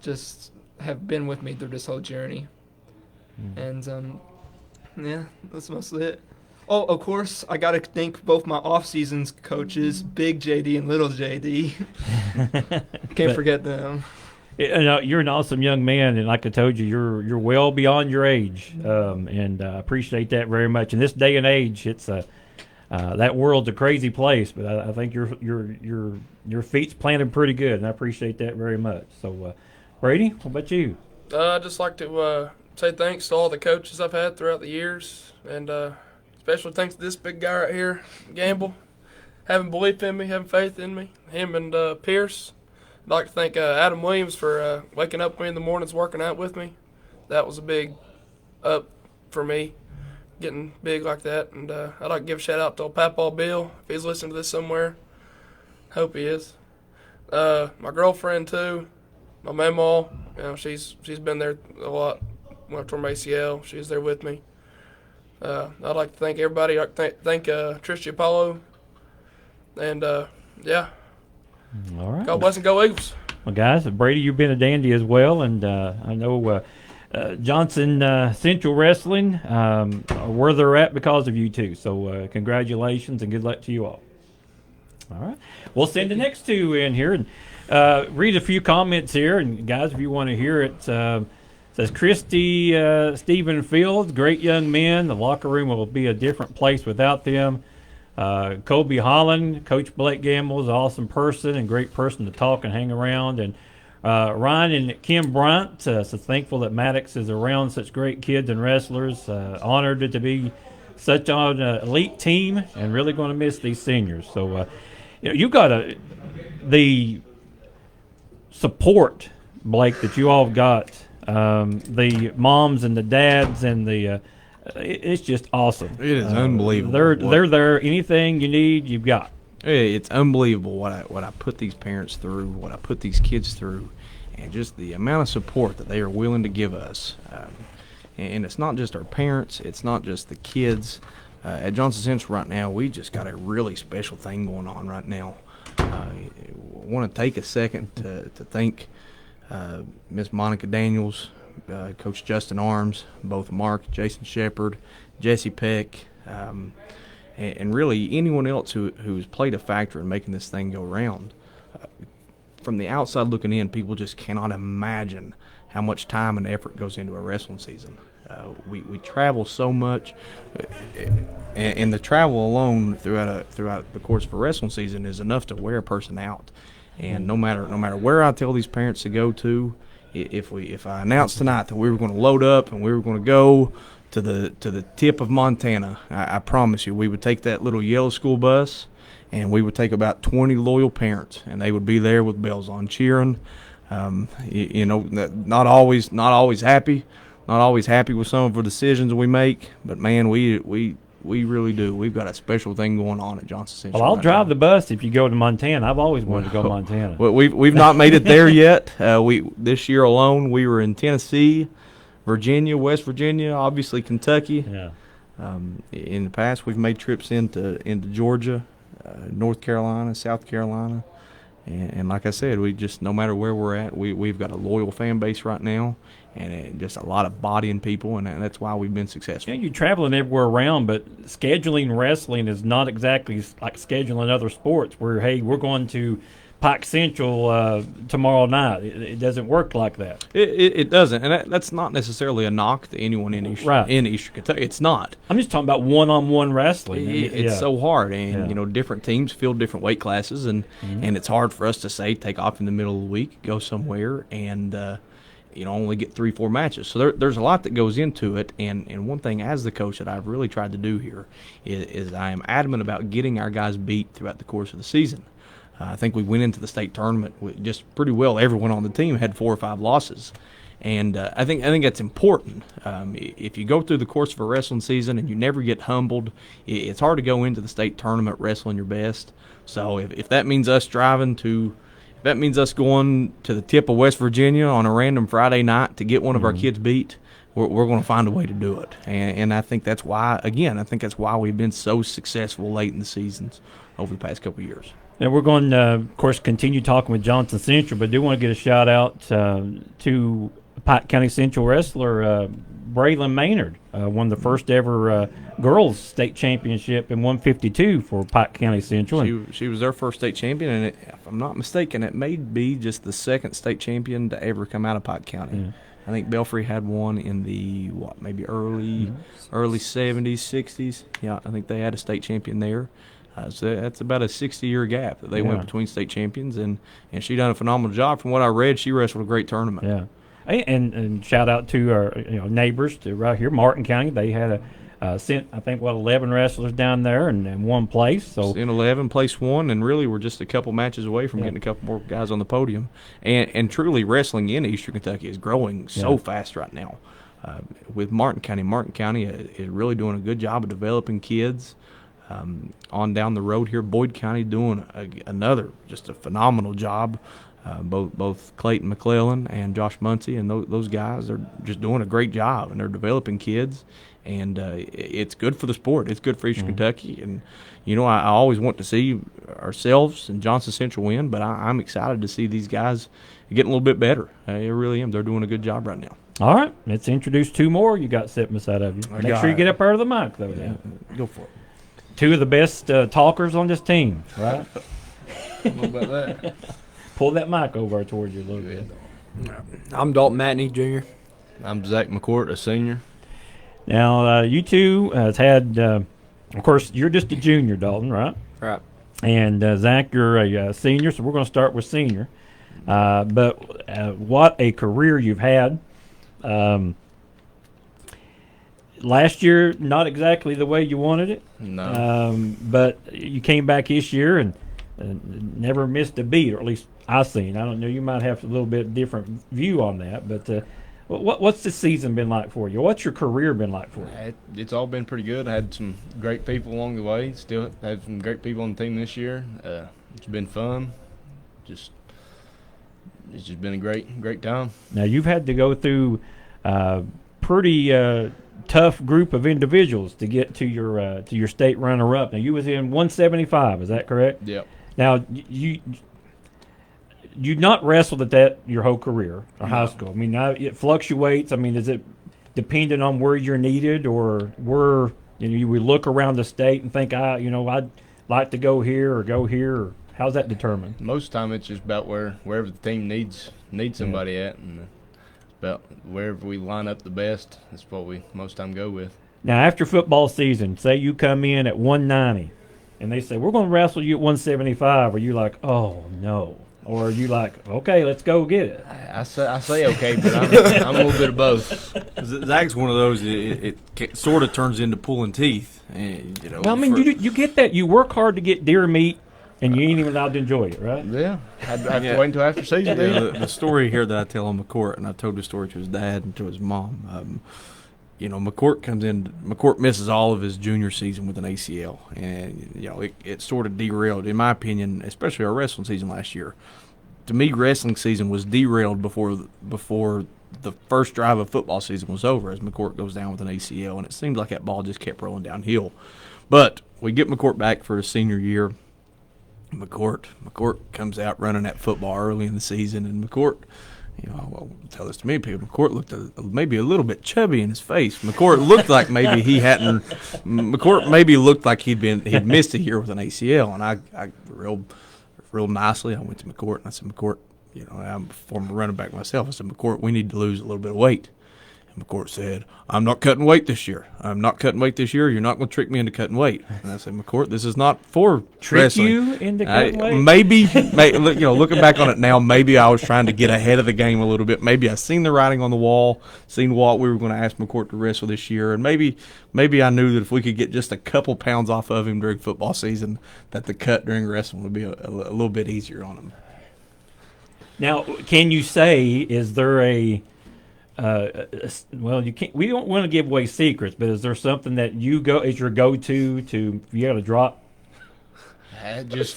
just have been with me through this whole journey. And that's mostly it. Oh, of course, I got to thank both my off-seasons coaches, Big JD and Little JD. Can't forget them. You're an awesome young man, and like I told you, you're well beyond your age, and I appreciate that very much. In this day and age, it's that world's a crazy place, but I think your feet's planted pretty good, and I appreciate that very much. So, Brady, what about you? I'd just like to say thanks to all the coaches I've had throughout the years, and especially thanks to this big guy right here, Gamble, having belief in me, having faith in me, him and Pierce. I'd like to thank Adam Williams for waking up with me in the mornings, working out with me. That was a big up for me, getting big like that. And I'd like to give a shout out to old Papaw Bill, if he's listening to this somewhere. Hope he is. My girlfriend too, my mamaw. She's been there a lot. Went from ACL. She's there with me. I'd like to thank everybody. I'd like to thank Trisha Apollo. And yeah. All right. God bless and go Eagles. Well, guys, Brady, you've been a dandy as well, and I know Johnson Central Wrestling are where they're at because of you too. So congratulations and good luck to you all. All right. We'll send the next two in here, and Read a few comments here, and guys, if you want to hear it, says Christy Stephen Fields, great young men. The locker room will be a different place without them. Kobe Holland, Coach Blake Gamble is an awesome person and great person to talk and hang around. And Ryan and Kim Bryant, so thankful that Maddox is around such great kids and wrestlers. Honored to be such an elite team and really going to miss these seniors. So, you got the support, Blake, that you all got. The moms and the dads and the it's just awesome. It is unbelievable. They're there. Anything you need, you've got. It's unbelievable what I put these parents through, what I put these kids through, and just the amount of support that they are willing to give us. And it's not just our parents, it's not just the kids. At Johnson Central right now, we just got a really special thing going on right now. I want to take a second to thank Miss Monica Daniels, Coach Justin Arms, both Mark, Jason Shepard, Jesse Peck, and really anyone else who's played a factor in making this thing go round. From the outside looking in, people just cannot imagine how much time and effort goes into a wrestling season. We travel so much, and the travel alone throughout the course of a wrestling season is enough to wear a person out. And no matter where I tell these parents to go to, if I announced tonight that we were going to load up and we were going to go to the tip of Montana, I promise you we would take that little yellow school bus, and we would take about 20 loyal parents, and they would be there with bells on cheering. Not always happy with some of the decisions we make, but man, we really do. We've got a special thing going on at Johnson Central. Well, I'll drive the bus if you go to Montana. I've always wanted to go to Montana. Well, we've not made it there yet. This year alone, we were in Tennessee, Virginia, West Virginia, obviously Kentucky. Yeah. In the past, we've made trips into Georgia, North Carolina, South Carolina, and like I said, we just, no matter where we're at, we've got a loyal fan base right now, and just a lot of bodying people, and that's why we've been successful. Yeah, you're traveling everywhere around, but scheduling wrestling is not exactly like scheduling other sports where, hey, we're going to Pike Central tomorrow night. It doesn't work like that. It doesn't, and that's not necessarily a knock to anyone in Eastern Kentucky. It's not. I'm just talking about one-on-one wrestling. It's so hard, and different teams field different weight classes, and it's hard for us to say take off in the middle of the week, go somewhere, and only get 3-4 matches. So there's a lot that goes into it, and one thing as the coach that I've really tried to do here is I am adamant about getting our guys beat throughout the course of the season. I think we went into the state tournament with just pretty well everyone on the team had 4 or 5 losses, and I think that's important. If you go through the course of a wrestling season and you never get humbled, it's hard to go into the state tournament wrestling your best. So if that means us going to the tip of West Virginia on a random Friday night to get one of our kids beat, we're going to find a way to do it. And I think that's why we've been so successful late in the seasons over the past couple of years. And we're going to, of course, continue talking with Johnson Central, but I do want to get a shout-out to Pike County Central wrestler Braylon Maynard, won the first ever girls state championship in 152 for Pike County Central. She was their first state champion, and if I'm not mistaken, it may be just the second state champion to ever come out of Pike County. Yeah. I think Belfry had one in the, maybe early 70s, 60s. Yeah, I think they had a state champion there. So that's about a 60-year gap that they went between state champions, and she done a phenomenal job. From what I read, she wrestled a great tournament. Yeah, and shout out to our neighbors to right here, Martin County. They had I think 11 wrestlers down there and one place. So in 11, place one, and really we're just a couple matches away from getting a couple more guys on the podium. And truly, wrestling in Eastern Kentucky is growing so fast right now. With Martin County is really doing a good job of developing kids. On down the road here, Boyd County doing another just a phenomenal job. Both Clayton McClellan and Josh Muncie and those guys are just doing a great job, and they're developing kids, and it's good for the sport. It's good for Eastern Kentucky, and I always want to see ourselves and Johnson Central win, but I'm excited to see these guys getting a little bit better. I really am. They're doing a good job right now. All right, let's introduce 2 more you got sitting beside of you. Make sure you get up out of the mic, though. Yeah, go for it. 2 of the best talkers on this team, right? I don't know about that. pull that mic over towards you a little bit. I'm Dalton Matney, Jr. I'm Zach McCourt, a senior. Now, you two has had, of course, you're just a junior, Dalton, right? Right. And Zach, you're a senior, so we're going to start with senior. But what a career you've had. Last year, not exactly the way you wanted it. No. But you came back this year and never missed a beat, or at least I've seen. I don't know, you might have a little bit different view on that, but what's this season been like for you? What's your career been like for you? It's all been pretty good. I had some great people along the way. Still had some great people on the team this year. It's been fun. It's just been a great time. Now, you've had to go through pretty tough group of individuals to get to your state runner-up. Now, you was in 175, is that correct? Yep. Now, you not wrestled at that your whole career or high school. I mean, now it fluctuates. I mean, is it dependent on where you're needed, or where you would look around the state and think, I'd like to go here or go here? Or how's that determined? Most of the time, it's just about wherever the team needs somebody at, and it's about wherever we line up the best. That's what we most of the time go with. Now, after football season, say you come in at 190, and they say, we're going to wrestle you at 175. Are you like, oh, no? Or are you like, okay, let's go get it? I say okay, but I'm a little bit of both. Zach's one of those. It sort of turns into pulling teeth. And, well, I mean, you get that. You work hard to get deer meat, and you ain't even allowed to enjoy it, right? Yeah. I have to wait until after season. The story here that I tell on McCourt, and I told the story to his dad and to his mom. McCourt comes in. McCourt misses all of his junior season with an ACL, and it sort of derailed, in my opinion, especially our wrestling season last year. To me, wrestling season was derailed before the first drive of football season was over, as McCourt goes down with an ACL, and it seemed like that ball just kept rolling downhill. But we get McCourt back for his senior year. McCourt comes out running that football early in the season, and McCourt. I'll tell this to me, people. McCourt looked maybe a little bit chubby in his face. McCourt looked like maybe he hadn't. McCourt maybe looked like he'd missed a year with an ACL. And I real nicely, I went to McCourt and I said, McCourt, I'm a former running back myself. I said, McCourt, we need to lose a little bit of weight. And McCourt said, I'm not cutting weight this year. I'm not cutting weight this year. You're not going to trick me into cutting weight. And I said, McCourt, this is not for trick wrestling. You into cutting weight? Maybe, looking back on it now, maybe I was trying to get ahead of the game a little bit. Maybe I seen the writing on the wall, seen what we were going to ask McCourt to wrestle this year, and maybe I knew that if we could get just a couple pounds off of him during football season, that the cut during wrestling would be a little bit easier on him. Now, can you say, is there well, you can't. We don't want to give away secrets, but is there something that is your go-to if you got to drop? I just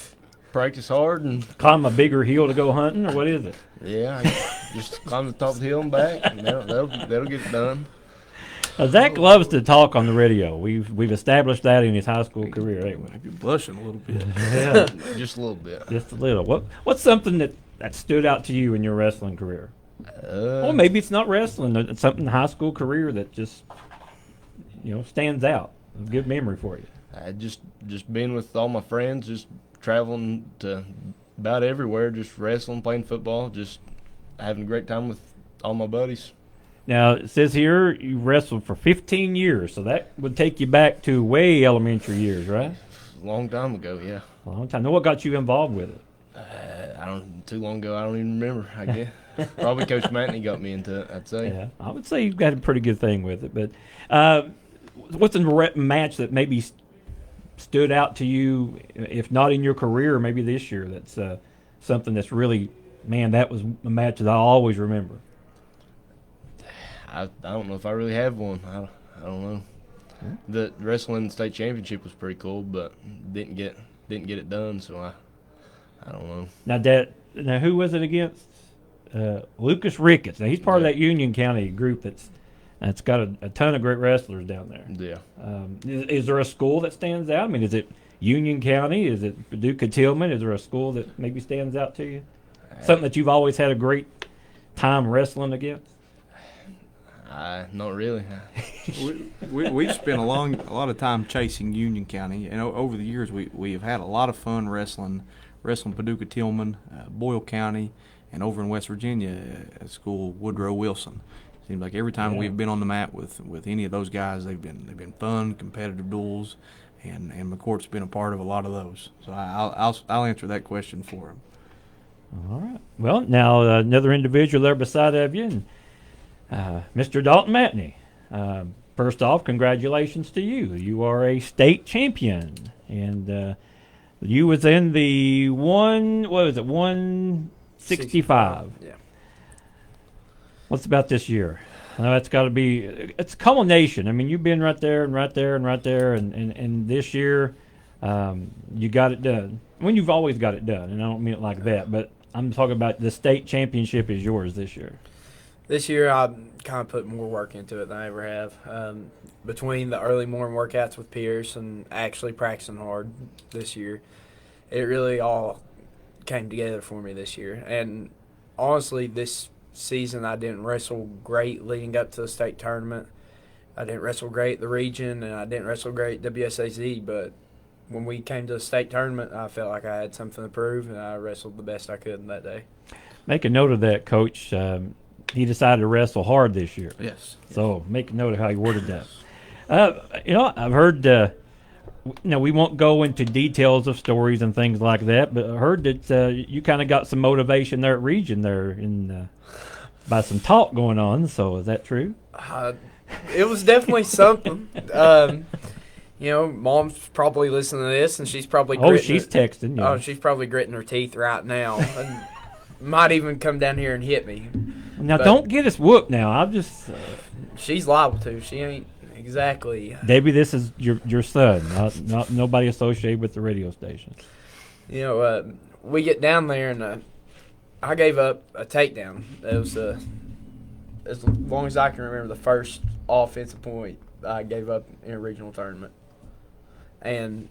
practice hard and climb a bigger hill to go hunting, or what is it? Yeah, just climb the top of the hill and back, and that'll get it done. Zach loves to talk on the radio. We've established that in his high school career. Anyway. You're blushing a little bit. Yeah, just a little bit. Just a little. What's something that stood out to you in your wrestling career? Well, maybe it's not wrestling. It's something in the high school career that just stands out. A good memory for you. I just being with all my friends, just traveling to about everywhere, just wrestling, playing football, just having a great time with all my buddies. Now, it says here you wrestled for 15 years, so that would take you back to way elementary years, right? A long time ago, yeah. A long time. Now, what got you involved with it? Too long ago, I don't even remember, I guess. Probably Coach Matney got me into it, I'd say. Yeah, I would say you've got a pretty good thing with it. But what's a match that maybe stood out to you, if not in your career, maybe this year, that's something that's really, man, that was a match that I'll always remember? I don't know if I really have one. I don't know. The wrestling state championship was pretty cool, but didn't get it done, so I don't know. Now who was it against? Lucas Ricketts. Now he's part of that Union County group that's got a ton of great wrestlers down there. Yeah. Is there a school that stands out? I mean, is it Union County? Is it Paducah Tillman? Is there a school that maybe stands out to you? Something that you've always had a great time wrestling against? Not really. We've spent a lot of time chasing Union County, and over the years we have had a lot of fun wrestling wrestling Paducah Tillman, Boyle County, and over in West Virginia at school Woodrow Wilson. Seems like every time we've been on the mat with any of those guys, they've been fun, competitive duels, and McCourt's been a part of a lot of those. So I'll answer that question for him. All right. Well, now another individual there beside of you, and, Mr. Dalton Matney. First off, congratulations to you. You are a state champion, and you was in the 165. Yeah. What's about this year? I know it's got to be. It's a culmination. I mean, you've been right there and right there and right there, and this year, you got it done. I mean, you've always got it done, and I don't mean it like that, but I'm talking about the state championship is yours this year. This year, I kind of put more work into it than I ever have. Between the early morning workouts with Pierce and actually practicing hard this year, it really all came together for me this year. And honestly, this season I didn't wrestle great leading up to the state tournament. I didn't wrestle great at the region, and I didn't wrestle great at WSAZ, but when we came to the state tournament, I felt like I had something to prove, and I wrestled the best I could that day. Make a note of that, Coach. He decided to wrestle hard this year. Yes. So make a note of how you worded that. I've heard, we won't go into details of stories and things like that, but I heard that you kind of got some motivation there at Region there by some talk going on. So is that true? It was definitely something. Mom's probably listening to this, and she's probably texting. Yeah. Oh, she's probably gritting her teeth right now, and might even come down here and hit me. Now, don't get us whooped. Now, I'm just. She's liable to. She ain't exactly. Debbie, this is your son, not nobody associated with the radio station. We get down there, and I gave up a takedown. It was as long as I can remember the first offensive point I gave up in a regional tournament. And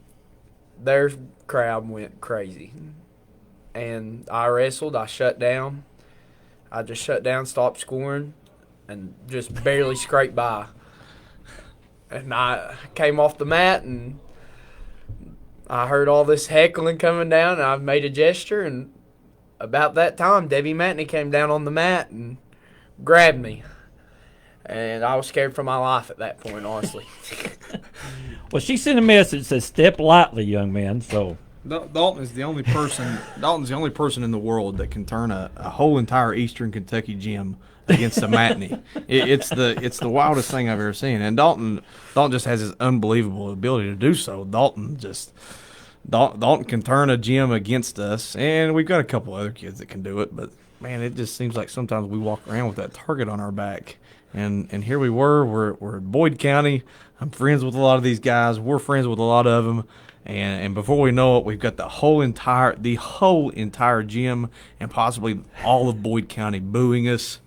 their crowd went crazy. And I wrestled. I shut down. I just shut down, stopped scoring, and just barely scraped by. And I came off the mat, and I heard all this heckling coming down, and I made a gesture, and about that time, Debbie Matney came down on the mat and grabbed me. And I was scared for my life at that point, honestly. Well, she sent a message that says, "Step lightly, young man." So Dalton is the only person. Dalton's the only person in the world that can turn a whole entire Eastern Kentucky gym against a Matney. It's the wildest thing I've ever seen. And Dalton just has this unbelievable ability to do so. Dalton can turn a gym against us, and we've got a couple other kids that can do it. But man, it just seems like sometimes we walk around with that target on our back. And here we're in Boyd County. I'm friends with a lot of these guys. We're friends with a lot of them. And before we know it, we've got the whole entire gym and possibly all of Boyd County booing us.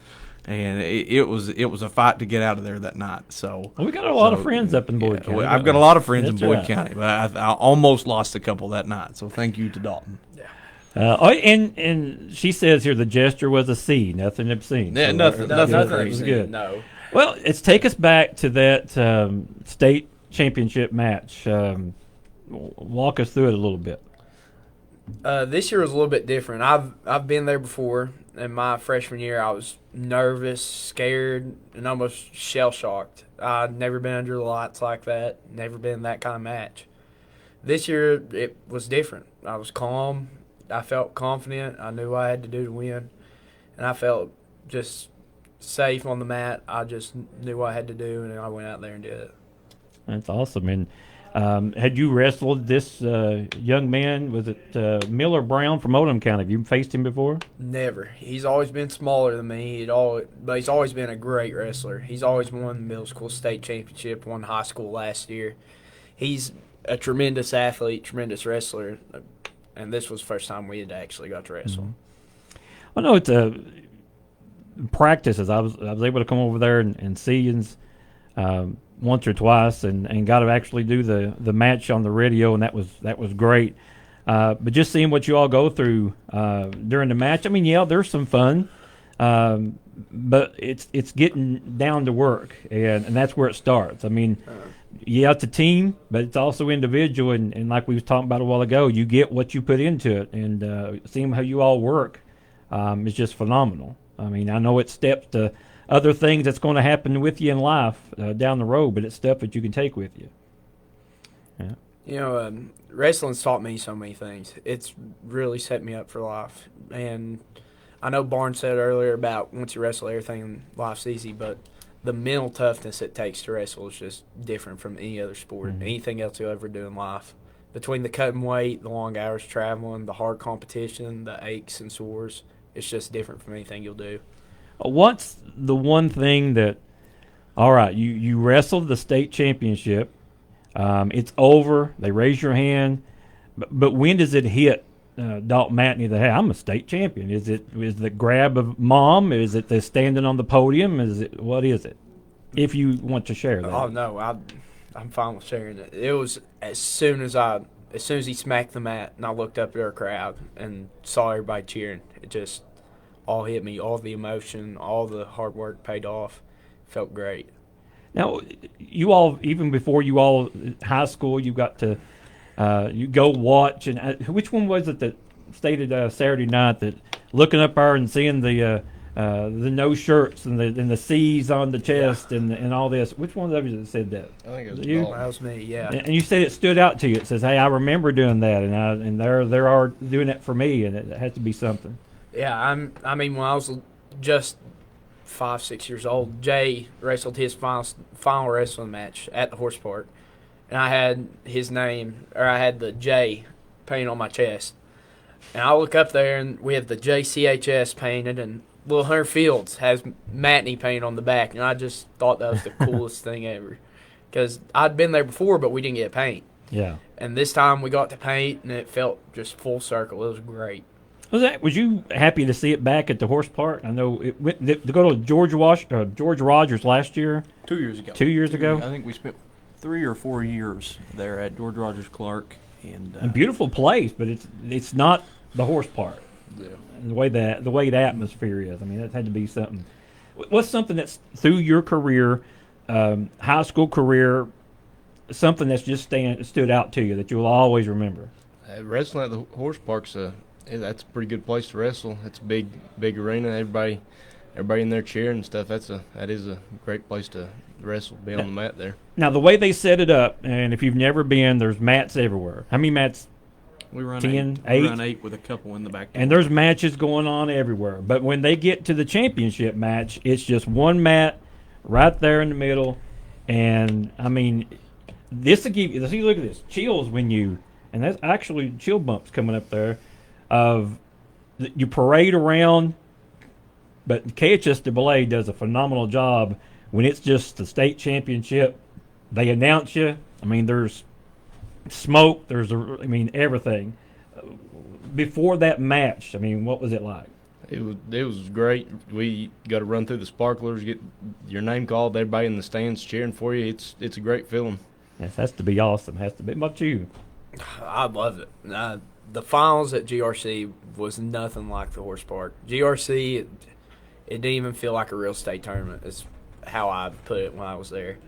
And it was a fight to get out of there that night. So we got a lot of friends up in Boyd County. I've got a lot of friends in Boyd right. County, but I almost lost a couple that night. So thank you to Dalton. And she says here the gesture was a C, nothing obscene. Yeah, so nothing was good. No. Well, let's take us back to that state championship match. Walk us through it a little bit. This year was a little bit different. I've been there before. In my freshman year, I was nervous, scared, and almost shell-shocked. I'd never been under the lights like that, never been in that kind of match. This year, it was different. I was calm. I felt confident. I knew what I had to do to win. And I felt just safe on the mat. I just knew what I had to do, and I went out there and did it. That's awesome. And had you wrestled this young man? Was it Miller Brown from Oldham County? Have you faced him before? Never. He's always been smaller than me. But he's always been a great wrestler. He's always won the middle school state championship, won high school last year. He's a tremendous athlete, tremendous wrestler, and this was the first time we had actually got to wrestle. Mm-hmm. I know it's practices. I was able to come over there and see you once or twice, and got to actually do the match on the radio, and that was great. But just seeing what you all go through during the match, I mean, yeah, there's some fun. But it's getting down to work, and that's where it starts. I mean, yeah, it's a team, but it's also individual, and like we was talking about a while ago, you get what you put into it, and seeing how you all work is just phenomenal. I mean, I know it's steps to other things that's going to happen with you in life down the road, but it's stuff that you can take with you. Yeah. You know, wrestling's taught me so many things. It's really set me up for life. And I know Barnes said earlier about once you wrestle, everything in life's easy, but the mental toughness it takes to wrestle is just different from any other sport, anything else you'll ever do in life. Between the cutting weight, the long hours traveling, the hard competition, the aches and sores, it's just different from anything you'll do. What's the one thing that, all right, you wrestled the state championship, it's over, they raise your hand, but when does it hit Dalton Matney that, hey, I'm a state champion? Is the grab of mom? Is it the standing on the podium? What is it? If you want to share that. Oh, no, I'm fine with sharing it. It was as soon as he smacked the mat and I looked up at our crowd and saw everybody cheering, it just all hit me. All the emotion, all the hard work paid off. Felt great. Now, you all, even before you all high school, you got to you go watch. And which one was it that stated Saturday night that looking up there and seeing the no shirts and the C's on the chest and all this? Which one of you that said that? I think it was you. That was me, yeah. And you said it stood out to you. It says, "Hey, I remember doing that, and they are doing it for me, and it has to be something." Yeah, I mean, when I was just 5-6 years old, Jay wrestled his final wrestling match at the horse park, and I had his name, or I had the J painted on my chest. And I look up there, and we have the JCHS painted, and Little Hunter Fields has Matney painted on the back, and I just thought that was the coolest thing ever, because I'd been there before, but we didn't get paint. Yeah. And this time we got to paint, and it felt just full circle. It was great. Was you happy to see it back at the horse park? I know it went to go to George Rogers last year. 2 years ago. 2 years ago. I think we spent 3 or 4 years there at George Rogers Clark, and A beautiful place, but it's not the horse park. Yeah. And the way the atmosphere is. I mean, that had to be something. What's something that's through your career, high school career, something that's just stood out to you that you'll always remember? Wrestling at the horse park's that's a pretty good place to wrestle. It's a big arena. Everybody in there cheering and stuff. That is a great place to wrestle. Be on the mat there. Now the way they set it up, and if you've never been, there's mats everywhere. How many mats? We run 10, 8. We 8? run 8 with a couple in the back. And there's matches going on everywhere. But when they get to the championship match, it's just one mat right there in the middle. And, I mean, this will give you, see, look at this, chills and that's actually chill bumps coming up there you parade around, but KHS DeBelay does a phenomenal job when it's just the state championship. They announce you. I mean, there's smoke. Everything. Before that match, I mean, what was it like? It was great. We got to run through the sparklers, get your name called, everybody in the stands cheering for you. It's a great feeling. Yes, has to be awesome. Has to be. What about you? I love it. The finals at GRC was nothing like the horse park. GRC, it didn't even feel like a real state tournament, is how I put it when I was there.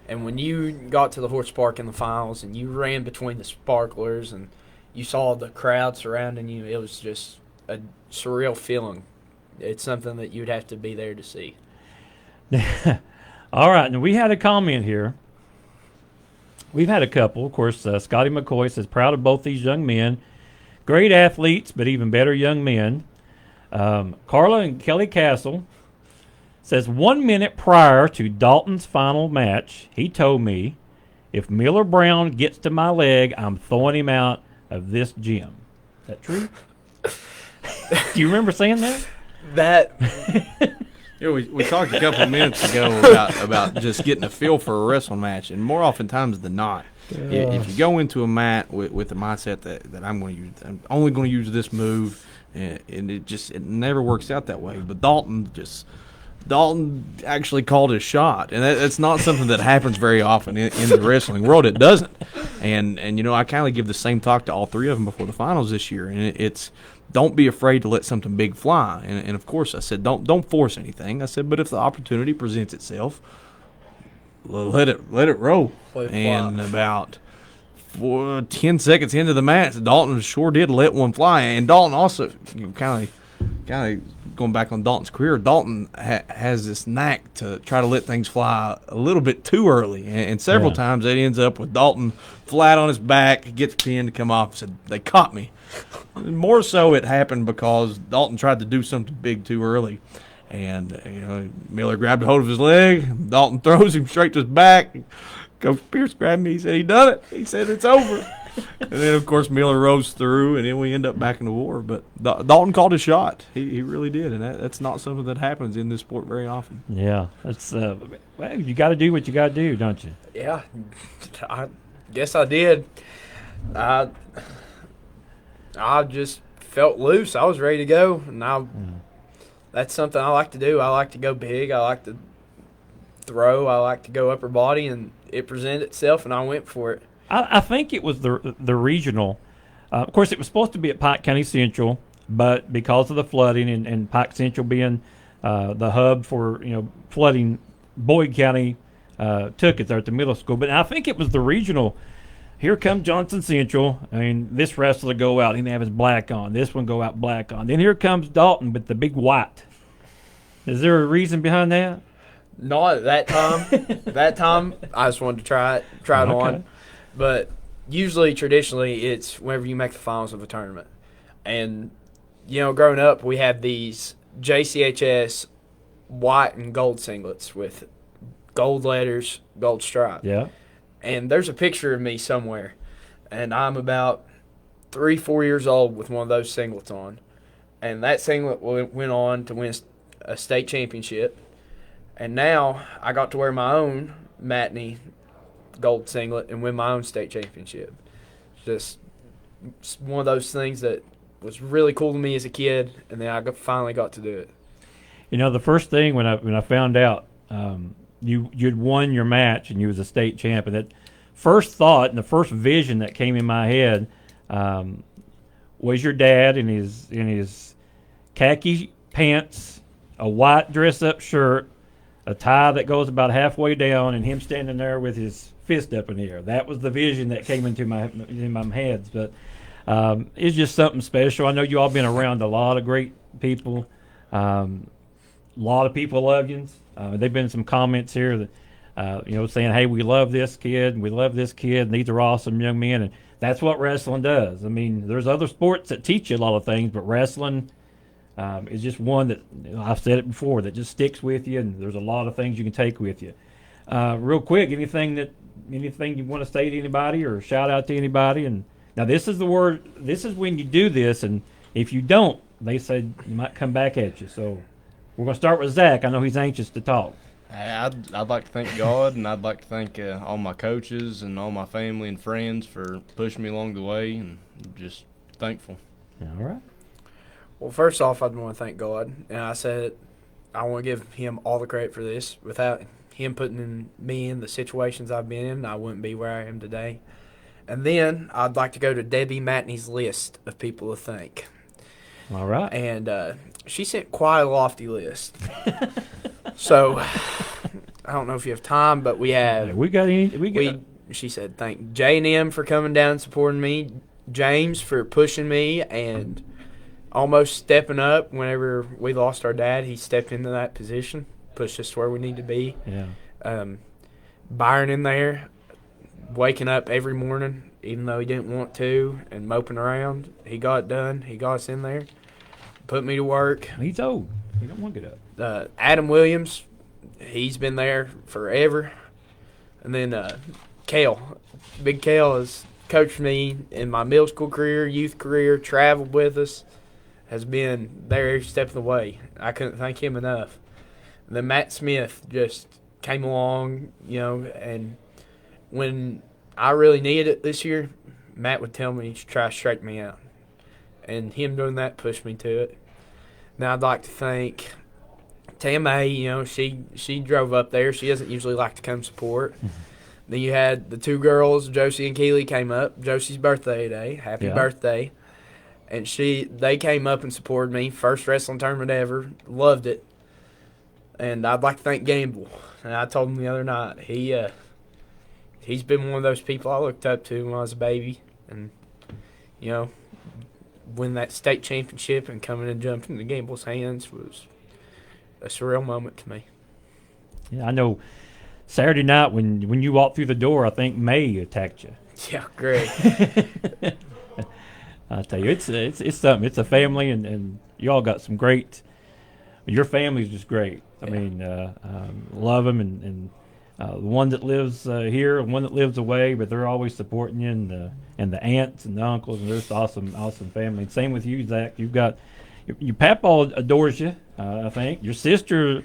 And when you got to the horse park in the finals and you ran between the sparklers and you saw the crowd surrounding you, it was just a surreal feeling. It's something that you'd have to be there to see. All right, and we had a comment here. We've had a couple. Of course, Scotty McCoy says, proud of both these young men. Great athletes, but even better young men. Carla and Kelly Castle says, 1 minute prior to Dalton's final match, he told me, if Miller Brown gets to my leg, I'm throwing him out of this gym. Is that true? Do you remember saying that? Yeah, we talked a couple of minutes ago about just getting a feel for a wrestling match, and more oftentimes than not, if you go into a mat with the mindset that I'm only going to use this move, and it never works out that way. But Dalton actually called his shot, and that's not something that happens very often in the wrestling world. It doesn't, and I kind of give the same talk to all three of them before the finals this year, and it's don't be afraid to let something big fly. And of course, I said, don't force anything. I said, but if the opportunity presents itself, let it roll. And about 10 seconds into the match, Dalton sure did let one fly. And Dalton also, kind of going back on Dalton's career, Dalton has this knack to try to let things fly a little bit too early. And several times it ends up with Dalton flat on his back, gets the pin to come off, and said, they caught me. More so it happened because Dalton tried to do something big too early. And, Miller grabbed a hold of his leg. Dalton throws him straight to his back. Coach Pierce grabbed me. He said, he done it. He said, it's over. And then, of course, Miller rose through, and then we end up back in the war. But Dalton called a shot. He really did, and that's not something that happens in this sport very often. Yeah, that's well, you got to do what you got to do, don't you? Yeah, I guess I did. I just felt loose. I was ready to go, and that's something I like to do. I like to go big. I like to throw. I like to go upper body, and it presented itself, and I went for it. I think it was the regional. Of course, it was supposed to be at Pike County Central, but because of the flooding and Pike Central being the hub for flooding, Boyd County took it there at the middle school. But I think it was the regional. Here comes Johnson Central. I mean, this wrestler go out. He didn't have his black on. This one go out black on. Then here comes Dalton with the big white. Is there a reason behind that? Not at that time. That time, I just wanted to try it on. But usually, traditionally, it's whenever you make the finals of a tournament. And, growing up, we had these JCHS white and gold singlets with gold letters, gold stripe. Yeah. And there's a picture of me somewhere. And I'm about 3-4 years old with one of those singlets on. And that singlet went on to win a state championship. And now I got to wear my own matinee gold singlet and win my own state championship. Just one of those things that was really cool to me as a kid, and then I finally got to do it. The first thing when I found out you'd won your match and you was a state champion, that first thought and the first vision that came in my head was your dad in his khaki pants, a white dress-up shirt, a tie that goes about halfway down, and him standing there with his fist up in the air. That was the vision that came into my heads. But it's just something special. I know you all been around a lot of great people. A lot of people love you. There've been some comments here that saying, "Hey, we love this kid, and we love this kid, and these are awesome young men." And that's what wrestling does. I mean, there's other sports that teach you a lot of things, but wrestling is just one that I've said it before that just sticks with you, and there's a lot of things you can take with you. Real quick, anything you want to say to anybody or shout out to anybody? And now this is when you do this, and if you don't, they said you might come back at you. So we're going to start with Zach. I know he's anxious to talk. I'd like to thank God, and I'd like to thank all my coaches and all my family and friends for pushing me along the way, and just thankful. All right. Well, first off, I'd want to thank God, and I said I want to give him all the credit for this. Without him putting me in the situations I've been in, I wouldn't be where I am today. And then I'd like to go to Debbie Matney's list of people to thank. All right. And she sent quite a lofty list. So I don't know if you have time, but we have. She said thank J&M for coming down and supporting me, James for pushing me and almost stepping up whenever we lost our dad. He stepped into that position, pushed us where we need to be. Yeah. Byron in there, waking up every morning, even though he didn't want to, and moping around. He got it done. He got us in there, put me to work. He's old. He don't want to get up. Adam Williams, he's been there forever. And then Kale. Big Kale has coached me in my middle school career, youth career, traveled with us, has been there every step of the way. I couldn't thank him enough. And then Matt Smith just came along, and when I really needed it this year, Matt would tell me to try to straighten me out. And him doing that pushed me to it. Now I'd like to thank Tamay. She drove up there. She doesn't usually like to come support. Mm-hmm. Then you had the two girls, Josie and Keely, came up. Josie's birthday today. Happy birthday. and they came up and supported me. First wrestling tournament ever. Loved it. And I'd like to thank Gamble. And I told him the other night, he's been one of those people I looked up to when I was a baby. And, you know, win that state championship and coming and jumping into Gamble's hands was a surreal moment to me. Yeah, I know Saturday night when you walked through the door, I think May attacked you. Yeah, great. I tell you, it's something. It's a family, and you all got some great. Your family's just great. I mean, love them, and the one that lives here, and one that lives away, but they're always supporting you, and the aunts and the uncles, and they're just awesome family. And same with you, Zach. You've got your papa adores you. I think your sister.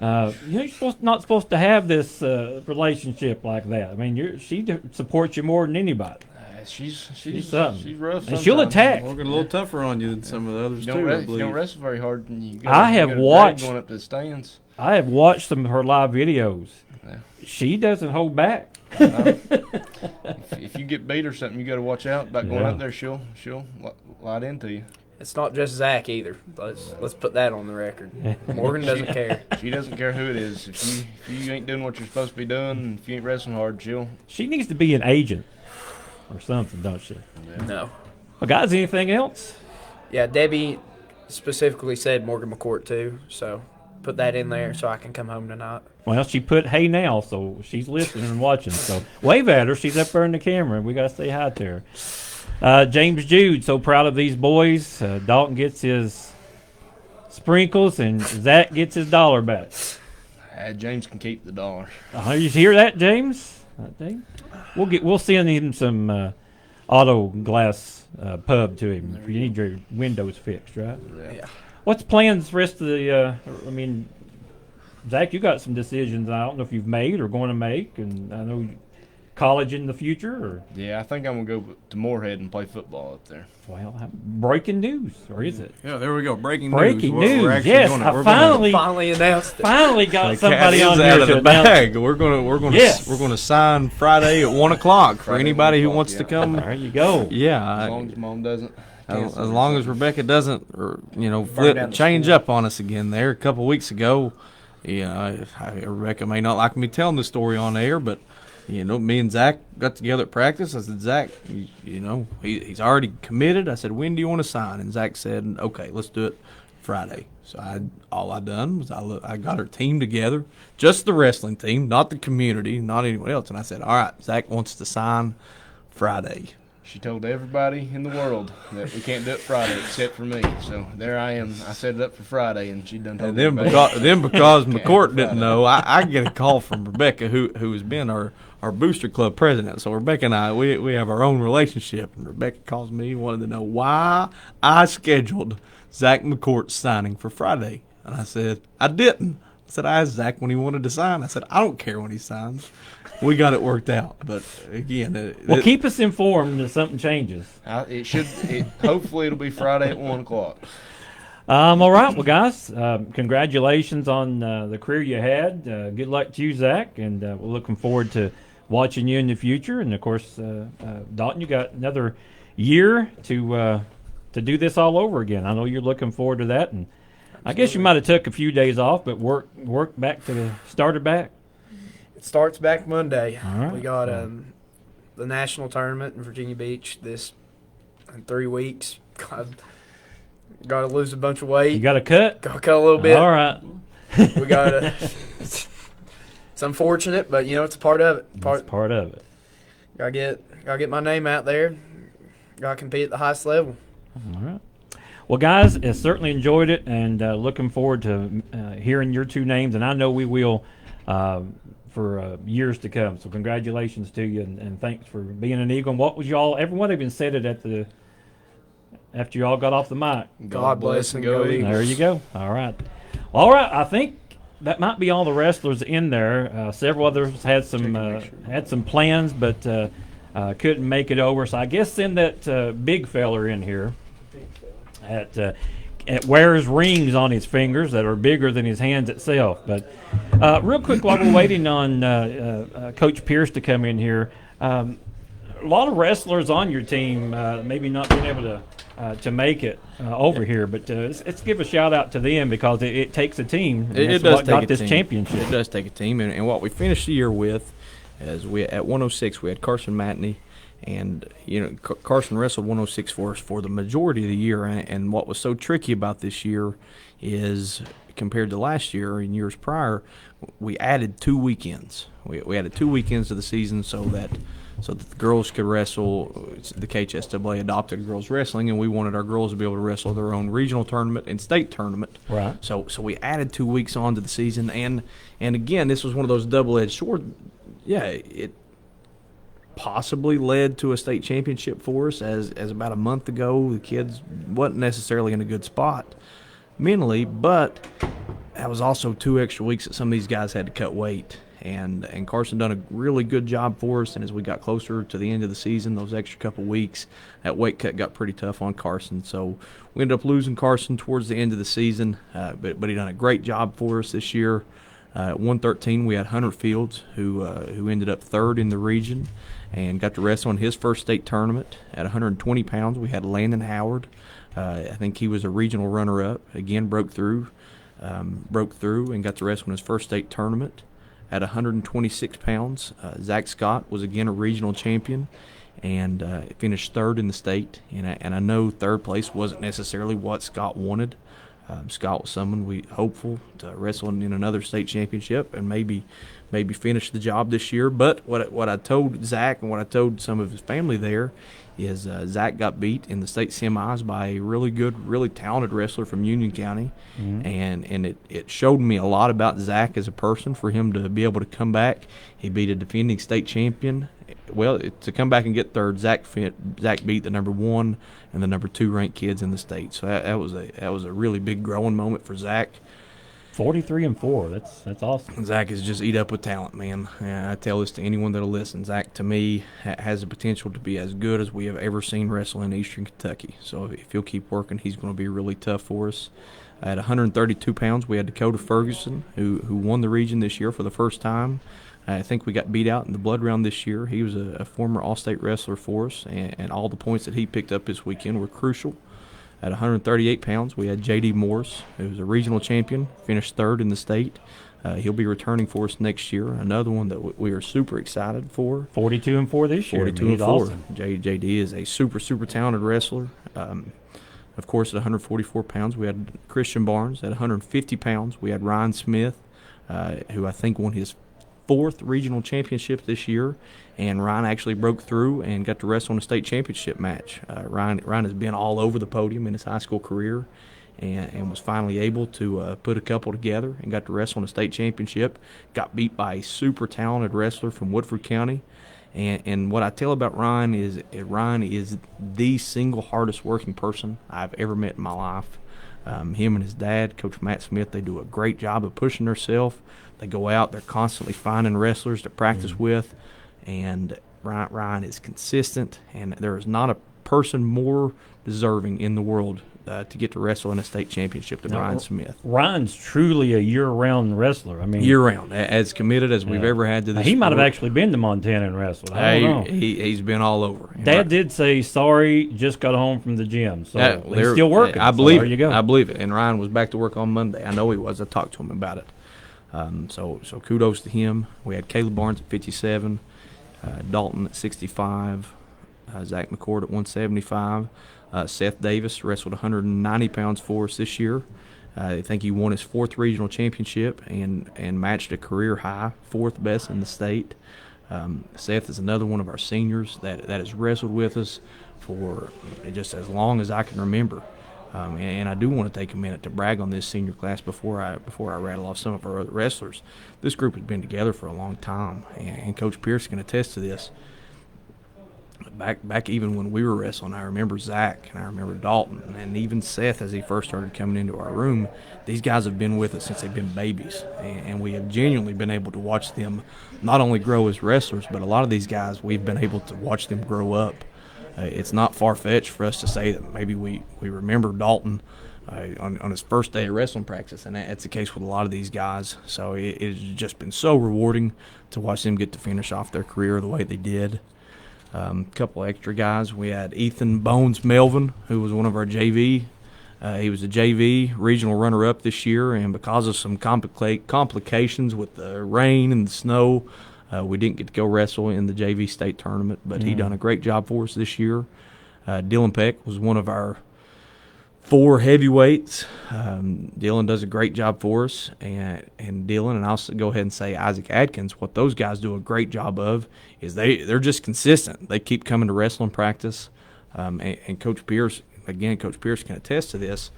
You're not supposed to have this relationship like that. I mean, she supports you more than anybody. She's And rough. Sometimes. she'll attack. Working a little tougher on you than some of the others You too. I don't believe. wrestle very hard. And you I have you got a watched- drag going up to the stands. I have watched some of her live videos. Yeah. She doesn't hold back. If you get beat or something, you got to watch out about going Yeah. up there. She'll light into you. It's not just Zach either. Let's put that on the record. Morgan doesn't care. She doesn't care who it is. If you ain't doing what you're supposed to be doing, and if you ain't wrestling hard, she'll. She needs to be an agent or something, don't she? No. Well, guys, anything else? Yeah, Debbie specifically said Morgan McCourt too, so put that in there so I can come home tonight. Well, she put "Hey now," so she's listening and watching. So wave at her. She's up there in the camera. We got to say hi to her. James Jude, so proud of these boys. Dalton gets his sprinkles, and Zach gets his $1 back. James can keep the $1. You hear that, James? James? We'll send him some auto glass pub to him if you need your windows fixed, right? Yeah. What's plans the rest of the? I mean, Zach, you got some decisions. I don't know if you've made or going to make, and I know college in the future. Or Yeah, I think I'm gonna go to Moorhead and play football up there. well, breaking news, or is it? Yeah, there we go. Breaking Breaking news. news. We're actually Yes, gonna, I we're Finally announced it. finally got gonna, somebody cat on is here out of to the announce. bag. We're gonna Yes. we're gonna sign Friday at 1:00 for Friday at anybody 1 who o'clock, wants to yeah. come. There you go. Yeah, As long as Mom doesn't. as cancel or long as something. Rebecca doesn't, down flip the change school. up on us again. There a couple weeks ago, Rebecca may not like me telling the story on air, but me and Zach got together at practice. I said, Zach, he's already committed. I said, when do you want to sign? And Zach said, okay, let's do it Friday. So all I done was I got our team together, just the wrestling team, not the community, not anyone else. And I said, all right, Zach wants to sign Friday. She told everybody in the world that we can't do it Friday except for me. So there I am. I set it up for Friday, and she done told And then everybody. because Okay, McCourt Friday. didn't know, I get a call from Rebecca, who has been our booster club president. So Rebecca and I, we have our own relationship. And Rebecca calls me, wanted to know why I scheduled Zach McCourt's signing for Friday. And I said, I didn't. I said, I asked Zach when he wanted to sign. I said, I don't care when he signs. We got it worked out. But again, Well, keep us informed if something changes. Hopefully it'll be Friday at 1 o'clock. All right, well, guys, congratulations on the career you had. Good luck to you, Zach, and we're looking forward to watching you in the future. And of course, Dalton, you got another year to do this all over again. I know you're looking forward to that, and I guess you might have took a few days off, but work back started back. It starts back Monday. All right. We got the national tournament in Virginia Beach in 3 weeks. Got to lose a bunch of weight. You got a cut? Got to cut a little bit. All right. We got to. It's unfortunate, but it's a part of it. That's part of it. Gotta get my name out there. Gotta compete at the highest level. All right. Well, guys, I certainly enjoyed it, and looking forward to hearing your two names, and I know we will for years to come. So congratulations to you, and thanks for being an Eagle. And what was y'all? Everyone even said it after you all got off the mic. God bless and go Eagles. There you go. All right. All right. I think that might be all the wrestlers in there. Several others had some plans, but couldn't make it over. So I guess send that big feller in here. Wears rings on his fingers that are bigger than his hands itself. But real quick, while we're waiting on Coach Pierce to come in here, a lot of wrestlers on your team maybe not being able to to make it over here. But let's give a shout out to them because it takes a team. And It that's does what take got a this team. championship. It does take a team, and what we finished the year with is at 106 we had Carson Matney, and Carson wrestled 106 for us for the majority of the year. And what was so tricky about this year is compared to last year and years prior, we added 2 weekends. We added 2 weekends to the season so that the girls could wrestle. The KHSAA adopted girls wrestling, and we wanted our girls to be able to wrestle their own regional tournament and state tournament. Right. So we added 2 weeks onto the season, and again, this was one of those double-edged swords. Yeah, it possibly led to a state championship for us. As about a month ago, the kids wasn't necessarily in a good spot mentally, but that was also 2 extra weeks that some of these guys had to cut weight. And Carson done a really good job for us. And as we got closer to the end of the season, those extra couple weeks, that weight cut got pretty tough on Carson. So we ended up losing Carson towards the end of the season, but he done a great job for us this year. At 113, we had Hunter Fields, who ended up third in the region and got to wrestle in his first state tournament. At 120 pounds, we had Landon Howard. I think he was a regional runner-up. Again, broke through and got to wrestle in his first state tournament. At 126 pounds, Zach Scott was again a regional champion and finished third in the state. And I know third place wasn't necessarily what Scott wanted. Scott was someone we hopeful to wrestle in another state championship and maybe finish the job this year. But what I told Zach and what I told some of his family there is Zach got beat in the state semis by a really good, really talented wrestler from Union County. Mm-hmm. And it showed me a lot about Zach as a person for him to be able to come back. He beat a defending state champion. Well, to come back and get third, Zach beat the number 1 and the number 2 ranked kids in the state. So that was a really big growing moment for Zach. 43-4. That's awesome. Zach is just eat up with talent, man. I tell this to anyone that'll listen. Zach, to me, has the potential to be as good as we have ever seen wrestle in Eastern Kentucky. So if he'll keep working, he's going to be really tough for us. At 132 pounds, we had Dakota Ferguson, who won the region this year for the first time. I think we got beat out in the blood round this year. He was a former all-state wrestler for us, and all the points that he picked up this weekend were crucial. At 138 pounds, we had J.D. Morris, who was a regional champion, finished third in the state. He'll be returning for us next year. Another one that we are super excited for. 42-4 this year. 42-4. Awesome. J.D. is a super talented wrestler. Of course, at 144 pounds, we had Christian Barnes. At 150 pounds, we had Ryan Smith, who I think won his 4th regional championship this year, and Ryan actually broke through and got to wrestle in a state championship match. Ryan has been all over the podium in his high school career and was finally able to put a couple together and got to wrestle in a state championship. Got beat by a super talented wrestler from Woodford County. And what I tell about Ryan is the single hardest working person I've ever met in my life. Him and his dad, Coach Matt Smith, they do a great job of pushing themselves. They go out, they're constantly finding wrestlers to practice with, and Ryan is consistent, and there is not a person more deserving in the world to get to wrestle in a state championship than Ryan Smith. Ryan's truly a year-round wrestler. I mean, year-round, as committed as we've ever had to this. He might have sport. actually been to Montana and wrestled. I don't know. He's been all over. Dad did say, sorry, just got home from the gym. So he's still working. I believe there you go. I believe it. And Ryan was back to work on Monday. I know he was. I talked to him about it. So kudos to him. We had Caleb Barnes at 57, Dalton at 65, Zach McCord at 175. Seth Davis wrestled 190 pounds for us this year. I think he won his 4th regional championship and matched a career high, 4th best in the state. Seth is another one of our seniors that has wrestled with us for just as long as I can remember. And I do want to take a minute to brag on this senior class before I rattle off some of our other wrestlers. This group has been together for a long time, and Coach Pierce can attest to this. Back even when we were wrestling, I remember Zach and I remember Dalton and even Seth as he first started coming into our room. These guys have been with us since they've been babies, and we have genuinely been able to watch them not only grow as wrestlers, but a lot of these guys we've been able to watch them grow up. It's not far-fetched for us to say that maybe we remember Dalton on his first day of wrestling practice, and that's the case with a lot of these guys. So it's just been so rewarding to watch them get to finish off their career the way they did. Couple extra guys. We had Ethan Bones Melvin, who was one of our JV. He was a JV regional runner-up this year, and because of some complications with the rain and the snow, we didn't get to go wrestle in the JV state tournament, but he done a great job for us this year. Dylan Peck was one of our 4 heavyweights. Dylan does a great job for us, and Dylan, and I'll go ahead and say Isaac Adkins, what those guys do a great job of is they're just consistent. They keep coming to wrestling practice, and Coach Pierce, again, Coach Pierce can attest to this.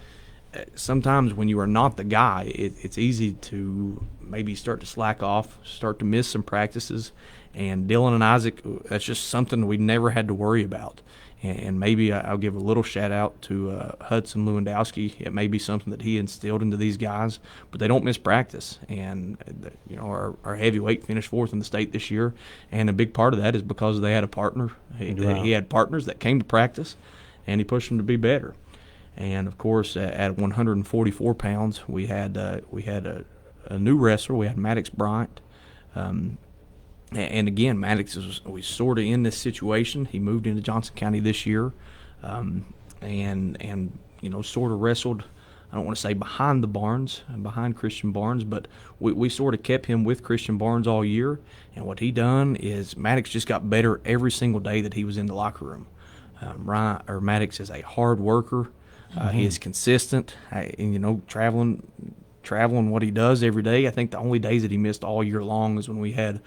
Sometimes when you are not the guy, it's easy to maybe start to slack off, start to miss some practices, and Dylan and Isaac, that's just something we never had to worry about. And maybe I'll give a little shout out to Hudson Lewandowski. It may be something that he instilled into these guys, but they don't miss practice. And our heavyweight finished 4th in the state this year, and a big part of that is because they had a partner. He had partners that came to practice, and he pushed them to be better. And of course, at 144 pounds, we had a new wrestler. We had Maddox Bryant. And again, Maddox was sort of in this situation. He moved into Johnson County this year, and sort of wrestled. I don't want to say behind Christian Barnes, but we sort of kept him with Christian Barnes all year. And what he done is Maddox just got better every single day that he was in the locker room. Maddox is a hard worker. He is consistent, and traveling what he does every day. I think the only days that he missed all year long is when we had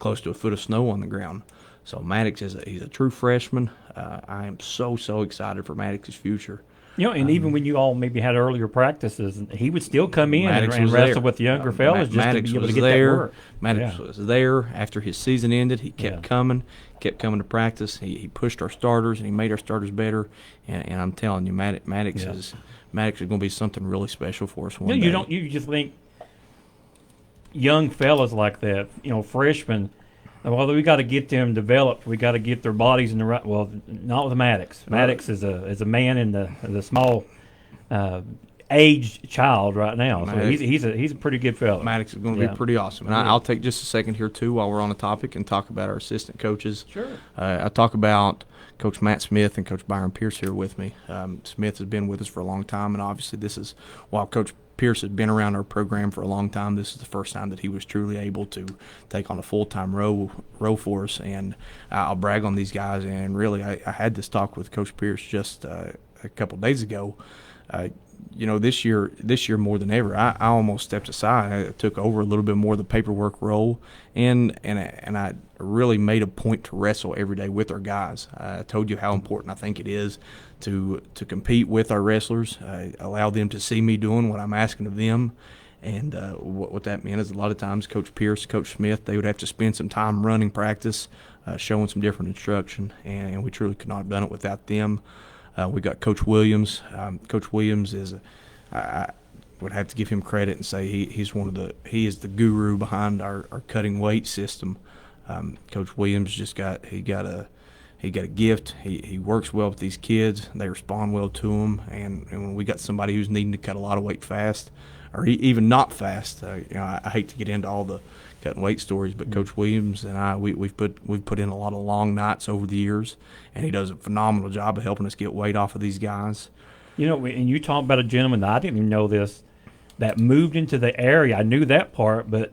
close to a foot of snow on the ground. So Maddox he's a true freshman. I am so excited for Maddox's future. And even when you all maybe had earlier practices, he would still come in and wrestle there with the younger fellas just Maddox to be able was to get there. that work. Maddox was there after his season ended. He kept coming to practice. He pushed our starters, and he made our starters better. And I'm telling you, Maddox is going to be something really special for us one day. You just think young fellas like that, freshmen. Well, we got to get them developed. We got to get their bodies in the right. Well, not with Maddox. Maddox is a man in the small aged child right now. So he's a pretty good fellow. Maddox is going to be pretty awesome. And I'll take just a second here too while we're on the topic and talk about our assistant coaches. Sure. I talk about Coach Matt Smith and Coach Byron Pierce here with me. Smith has been with us for a long time, and obviously this is while Coach Pierce has been around our program for a long time. This is the first time that he was truly able to take on a full-time role for us, and I'll brag on these guys. And really, I had this talk with Coach Pierce just a couple days ago. This year more than ever, I almost stepped aside. I took over a little bit more of the paperwork role, and I really made a point to wrestle every day with our guys. I told you how important I think it is to compete with our wrestlers, allow them to see me doing what I'm asking of them. And what that meant is a lot of times Coach Pierce, Coach Smith, they would have to spend some time running practice, showing some different instruction, and we truly could not have done it without them. We got Coach Williams. Coach Williams I would have to give him credit and say he is the guru behind our cutting weight system. Coach Williams got a gift. He works well with these kids. They respond well to him. And when we got somebody who's needing to cut a lot of weight fast, or even not fast, I hate to get into all the cutting weight stories, but Coach Williams and I, we've put in a lot of long nights over the years, and he does a phenomenal job of helping us get weight off of these guys. And you talk about a gentleman that I didn't even know this, that moved into the area. I knew that part, but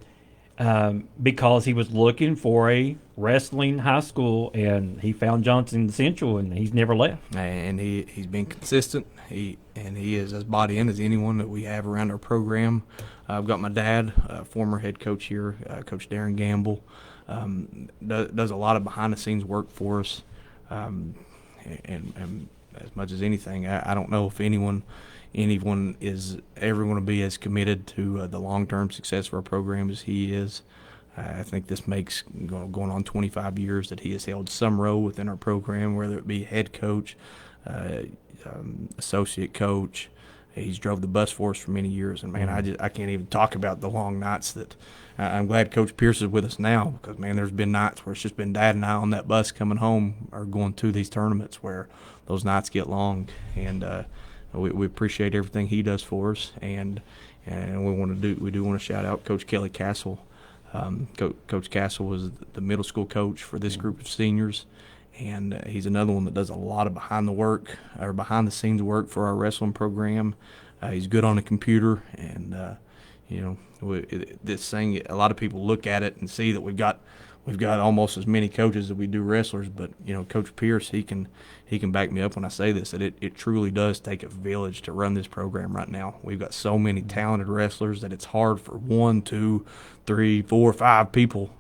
because he was looking for a wrestling high school, and he found Johnson Central, and he's never left. And he's been consistent. He is as bought in as anyone that we have around our program. I've got my dad, former head coach here, Coach Darren Gamble, does a lot of behind-the-scenes work for us. And as much as anything, I don't know if anyone is ever going to be as committed to the long-term success of our program as he is. I think this makes going on 25 years that he has held some role within our program, whether it be head coach, associate coach. He's drove the bus for us for many years, and man, I can't even talk about the long nights that. I'm glad Coach Pierce is with us now, because man, there's been nights where it's just been Dad and I on that bus coming home or going to these tournaments where those nights get long, and we appreciate everything he does for us, and we do want to shout out Coach Kelly Castle. Coach Castle was the middle school coach for this group of seniors, and he's another one that does a lot of behind the scenes work for our wrestling program. He's good on the computer, and this thing, a lot of people look at it and see that we've got almost as many coaches as we do wrestlers, but Coach Pierce, he can back me up when I say this, that it truly does take a village to run this program right now. We've got so many talented wrestlers that it's hard for 1, 2, 3, 4, 5 people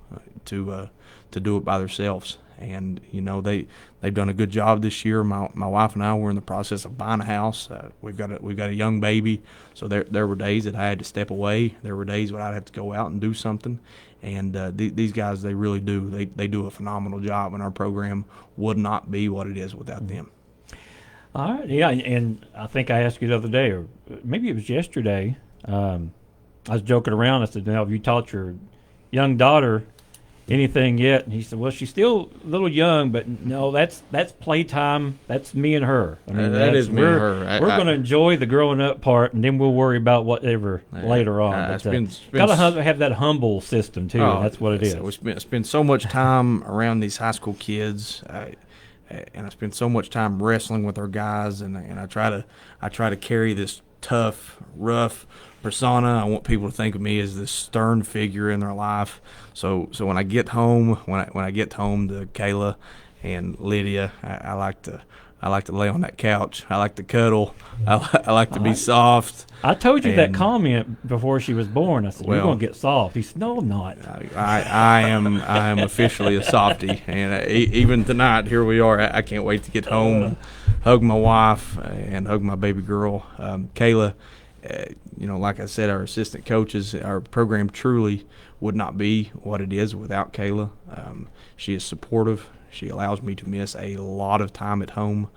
to do it by themselves. And they've done a good job this year. My wife and I were in the process of buying a house. We've got a young baby, so there were days that I had to step away. There were days when I'd have to go out and do something. And these guys, they really do. They do a phenomenal job, and our program would not be what it is without them. All right, yeah, and I think I asked you the other day, or maybe it was yesterday. I was joking around. I said, "Now, have you taught your young daughter anything yet?" And he said, "Well, she's still a little young, but no, that's playtime. That's me and her. I mean, that is me and her. We're going to enjoy the growing up part, and then we'll worry about whatever later on. Got to have that humble system too. That's what it is. We spend so much time around these high school kids, and I spend so much time wrestling with our guys, and I try to carry this tough, rough persona. I want people to think of me as this stern figure in their life. So when I get home, when I get home to Kayla and Lydia, I like to lay on that couch. I like to cuddle. I like to be soft. I told you that comment before she was born. I said, "You're going to get soft." He said, "No, I'm not." I am officially a softie, and even tonight, here we are. I can't wait to get home and hug my wife and hug my baby girl, Kayla. Like I said, our assistant coaches, our program truly would not be what it is without Kayla. She is supportive. She allows me to miss a lot of time at home.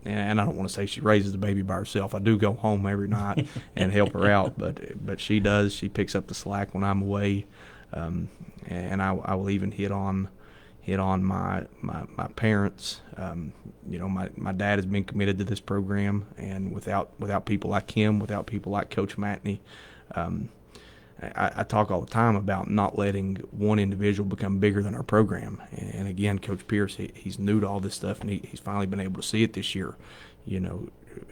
And I don't want to say she raises the baby by herself. I do go home every night and help her out, but she does. She picks up the slack when I'm away. And I will even hit on my parents. My dad has been committed to this program, and without people like him, without people like Coach Matney, I talk all the time about not letting one individual become bigger than our program. And again, Coach Pierce, he's new to all this stuff, and he's finally been able to see it this year.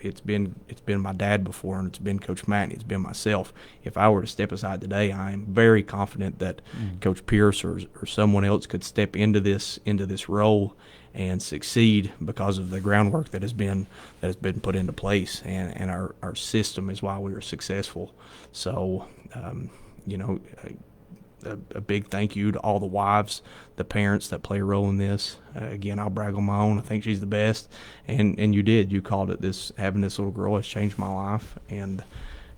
It's been my dad before, and it's been Coach Matney, it's been myself. If I were to step aside today, I am very confident that Coach Pierce or someone else could step into this role and succeed because of the groundwork that has been put into place, and our system is why we are successful. So, a big thank you to all the wives, the parents that play a role in this. Again, I'll brag on my own. I think she's the best, and you did. You called it this. Having this little girl has changed my life, and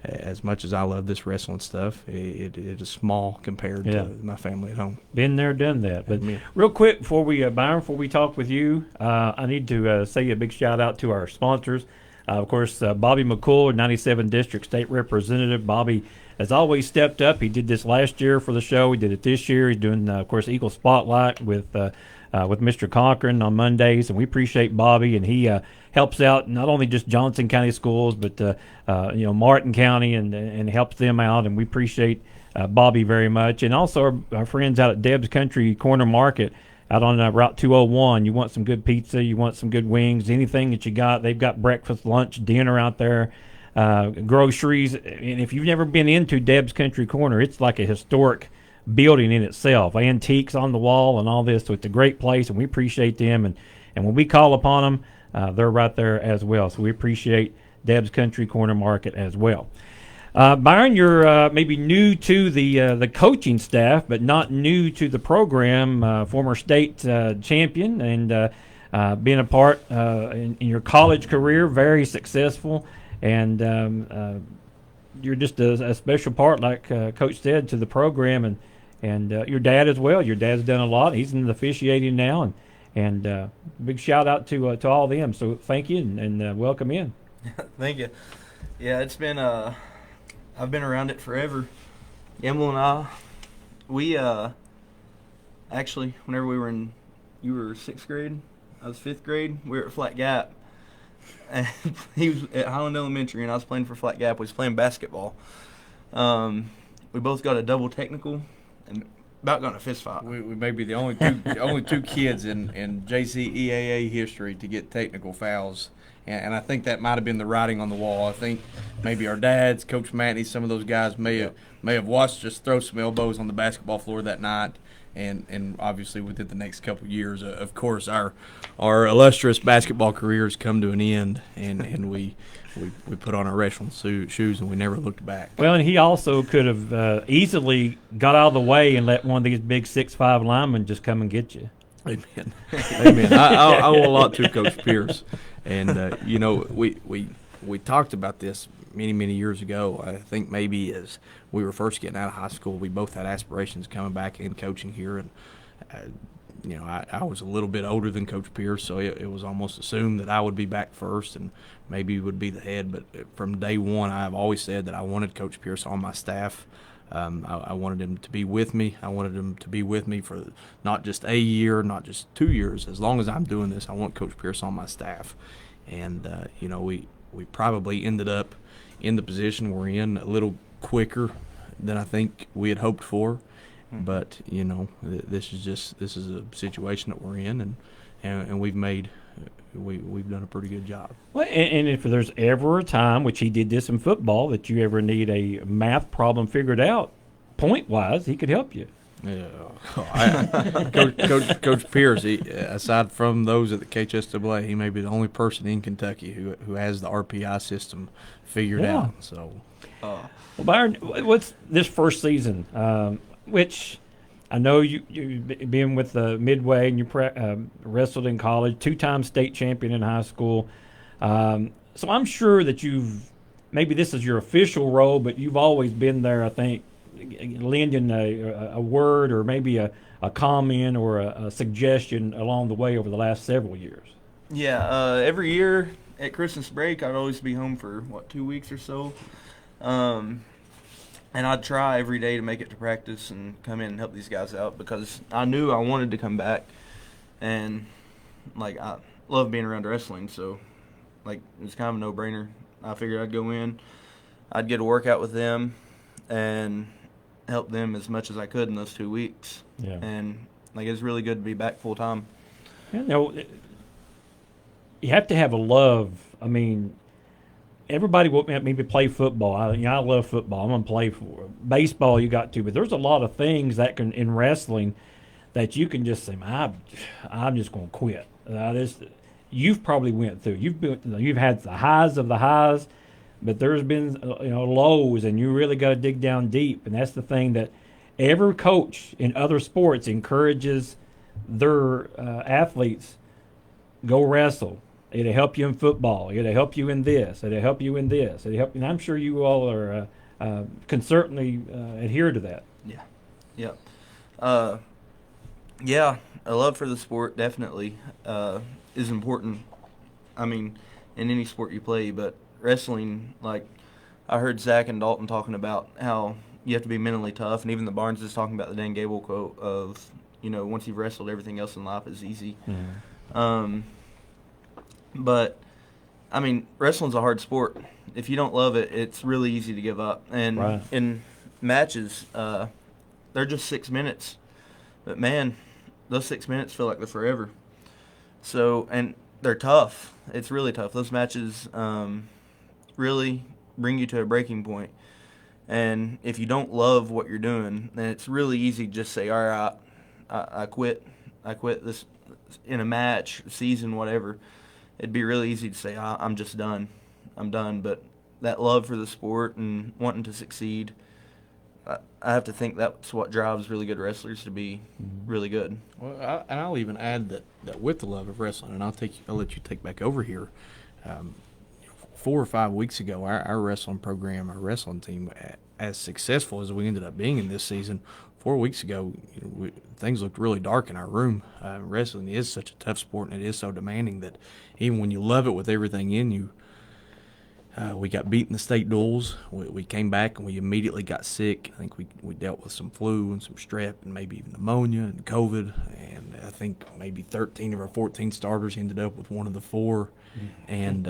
as much as I love this wrestling stuff, it is small compared to my family at home. Been there, done that. But real quick, before we talk with you, I need to say a big shout out to our sponsors. Of course, Bobby McCool, 97 District State Representative. Bobby has always stepped up. He did this last year for the show. He did it this year. He's doing, of course, Eagle Spotlight with Mr. Cochran on Mondays, and we appreciate Bobby. And he helps out not only just Johnson County schools, but Martin County, and helps them out. And we appreciate Bobby very much. And also our friends out at Deb's Country Corner Market out on Route 201. You want some good pizza, you want some good wings, anything that you got. They've got breakfast, lunch, dinner out there. Groceries, and if you've never been into Deb's Country Corner, it's like a historic building in itself, antiques on the wall and all this, so it's a great place, and we appreciate them, and when we call upon them, they're right there as well, so we appreciate Deb's Country Corner Market as well. Byron, you're maybe new to the coaching staff, but not new to the program, former state champion, and being a part in your college career, very successful. And you're just a special part, like Coach said, to the program, and your dad as well. Your dad's done a lot. He's in the officiating now, and big shout out to all of them. So thank you, and welcome in. Thank you. Yeah, it's been I've been around it forever. Emil and I, we actually, whenever you were 6th grade, I was 5th grade. We were at Flat Gap. And he was at Highland Elementary, and I was playing for Flat Gap. We was playing basketball. We both got a double technical, and about going to fist fight. We may be the only two kids in JCEAA history to get technical fouls. And I think that might have been the writing on the wall. I think maybe our dads, Coach Matney, some of those guys may have watched us throw some elbows on the basketball floor that night. And obviously within the next couple of years, of course, our illustrious basketball careers come to an end, and we put on our wrestling shoes and we never looked back. Well, and he also could have easily got out of the way and let one of these big 6'5" linemen just come and get you. Amen. Amen. I owe a lot to Coach Pierce. And, we talked about this many years ago. I think maybe as we were first getting out of high school, we both had aspirations coming back and coaching here. And, I was a little bit older than Coach Pierce, so it was almost assumed that I would be back first and maybe would be the head. But from day one, I've always said that I wanted Coach Pierce on my staff. I wanted him to be with me. I wanted him to be with me for not just a year, not just 2 years. As long as I'm doing this, I want Coach Pierce on my staff. And, we probably ended up in the position we're in a little quicker than I think we had hoped for. But, this is a situation that we're in, and we've done a pretty good job. Well, and if there's ever a time, which he did this in football, that you ever need a math problem figured out, point-wise, he could help you. Yeah, Coach Pierce. Aside from those at the KHSAA, he may be the only person in Kentucky who has the RPI system figured out. So, well, Byron, what's this first season? Which I know you've been with Midway and you wrestled in college, 2-time state champion in high school. So I'm sure that maybe this is your official role, but you've always been there, I think, lending a word or maybe a comment or a suggestion along the way over the last several years. Yeah, every year at Christmas break, I'd always be home for, 2 weeks or so. And I'd try every day to make it to practice and come in and help these guys out because I knew I wanted to come back. And, I love being around wrestling, so, it's kind of a no-brainer. I figured I'd go in, I'd get a workout with them, and help them as much as I could in those 2 weeks. Yeah. And, it's really good to be back full-time. You have to have a love. I mean, everybody will maybe play football. I love football. I'm going to play for baseball. You got to, but there's a lot of things that can in wrestling that you can just say, I'm just going to quit. You've probably went through. You've had the highs of the highs, but there's been lows, and you really got to dig down deep. And that's the thing that every coach in other sports encourages their athletes: go wrestle. It'll help you in football. It'll help you in this. It'll help you in this. It'll help. And I'm sure you all are can certainly adhere to that. Yeah. Yep. Yeah, a love for the sport definitely is important. I mean, in any sport you play, but wrestling, I heard Zach and Dalton talking about how you have to be mentally tough, and even the Barnes is talking about the Dan Gable quote of, once you've wrestled, everything else in life is easy. Mm-hmm. But, I mean, wrestling's a hard sport. If you don't love it, it's really easy to give up. And in matches, they're just 6 minutes. But, man, those 6 minutes feel like they're forever. So, and they're tough. It's really tough. Those matches really bring you to a breaking point. And if you don't love what you're doing, then it's really easy to just say, all right, I quit. I quit this in a match, season, whatever. It'd be really easy to say, I'm just done. I'm done. But that love for the sport and wanting to succeed, I have to think that's what drives really good wrestlers to be really good. Well, I'll even add that with the love of wrestling, and I'll let you take back over here. 4 or 5 weeks ago, our wrestling program, our wrestling team, as successful as we ended up being in this season, 4 weeks ago, things looked really dark in our room. Wrestling is such a tough sport, and it is so demanding that even when you love it with everything in you, we got beat in the state duels. We came back, and we immediately got sick. I think we dealt with some flu and some strep and maybe even pneumonia and COVID. And I think maybe 13 of our 14 starters ended up with one of the 4. And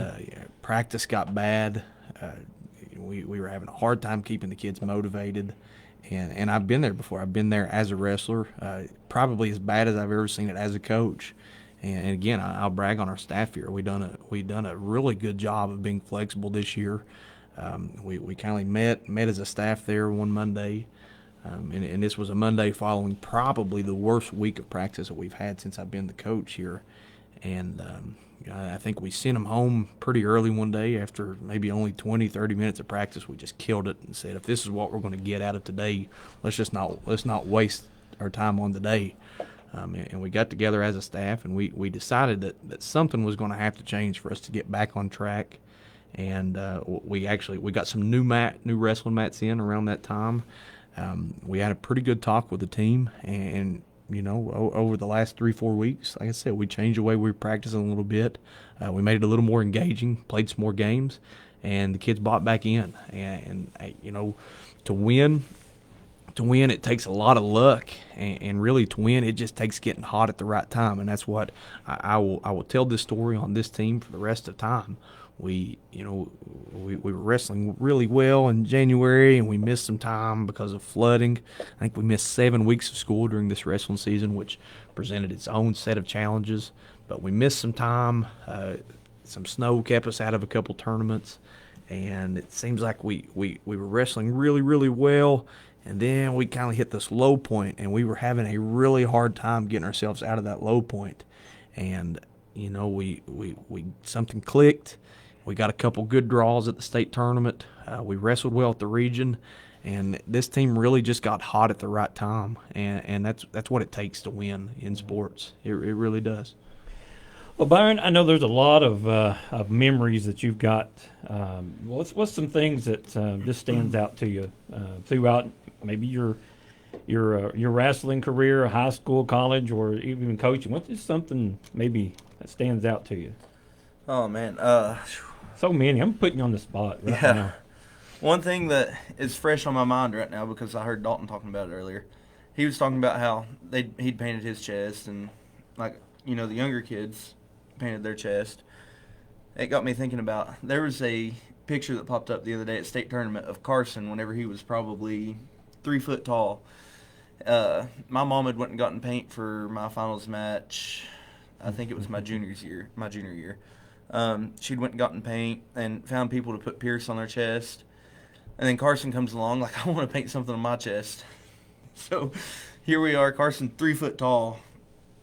practice got bad. We were having a hard time keeping the kids motivated. And I've been there before. I've been there as a wrestler, probably as bad as I've ever seen it as a coach. And again, I'll brag on our staff here. We've done a really good job of being flexible this year. We kind of met as a staff there one Monday, and this was a Monday following probably the worst week of practice that we've had since I've been the coach here. And I think we sent them home pretty early one day after maybe only 20, 30 minutes of practice. We just killed it and said, if this is what we're going to get out of today, let's not waste our time on today. And we got together as a staff, and we decided that something was going to have to change for us to get back on track. And we got some new wrestling mats in around that time. We had a pretty good talk with the team, and over the last 3-4 weeks, like I said, we changed the way we were practicing a little bit. We made it a little more engaging, played some more games, and the kids bought back in. And to win, it takes a lot of luck, and really to win, it just takes getting hot at the right time. And that's what I will tell this story on this team for the rest of time. We were wrestling really well in January, and we missed some time because of flooding. I think we missed 7 weeks of school during this wrestling season, which presented its own set of challenges. But we missed some time. Some snow kept us out of a couple tournaments, and it seems like we were wrestling really, really well. And then we kind of hit this low point, and we were having a really hard time getting ourselves out of that low point. And we something clicked. We got a couple good draws at the state tournament. We wrestled well at the region, and this team really just got hot at the right time. And that's what it takes to win in sports. It really does. Well, Byron, I know there's a lot of memories that you've got. What's some things that just stands out to you throughout maybe your wrestling career, high school, college, or even coaching? What's just something maybe that stands out to you? Oh man, so many. I'm putting you on the spot right now. One thing that is fresh on my mind right now, because I heard Dalton talking about it earlier. He was talking about how he'd painted his chest, and the younger kids painted their chest. It got me thinking about, there was a picture that popped up the other day at state tournament of Carson whenever he was probably 3 foot tall. My mom had went and gotten paint for my finals match. I think it was my junior year. She'd went and gotten paint and found people to put Pierce on their chest. And then Carson comes along like, I want to paint something on my chest. So here we are, Carson 3 foot tall.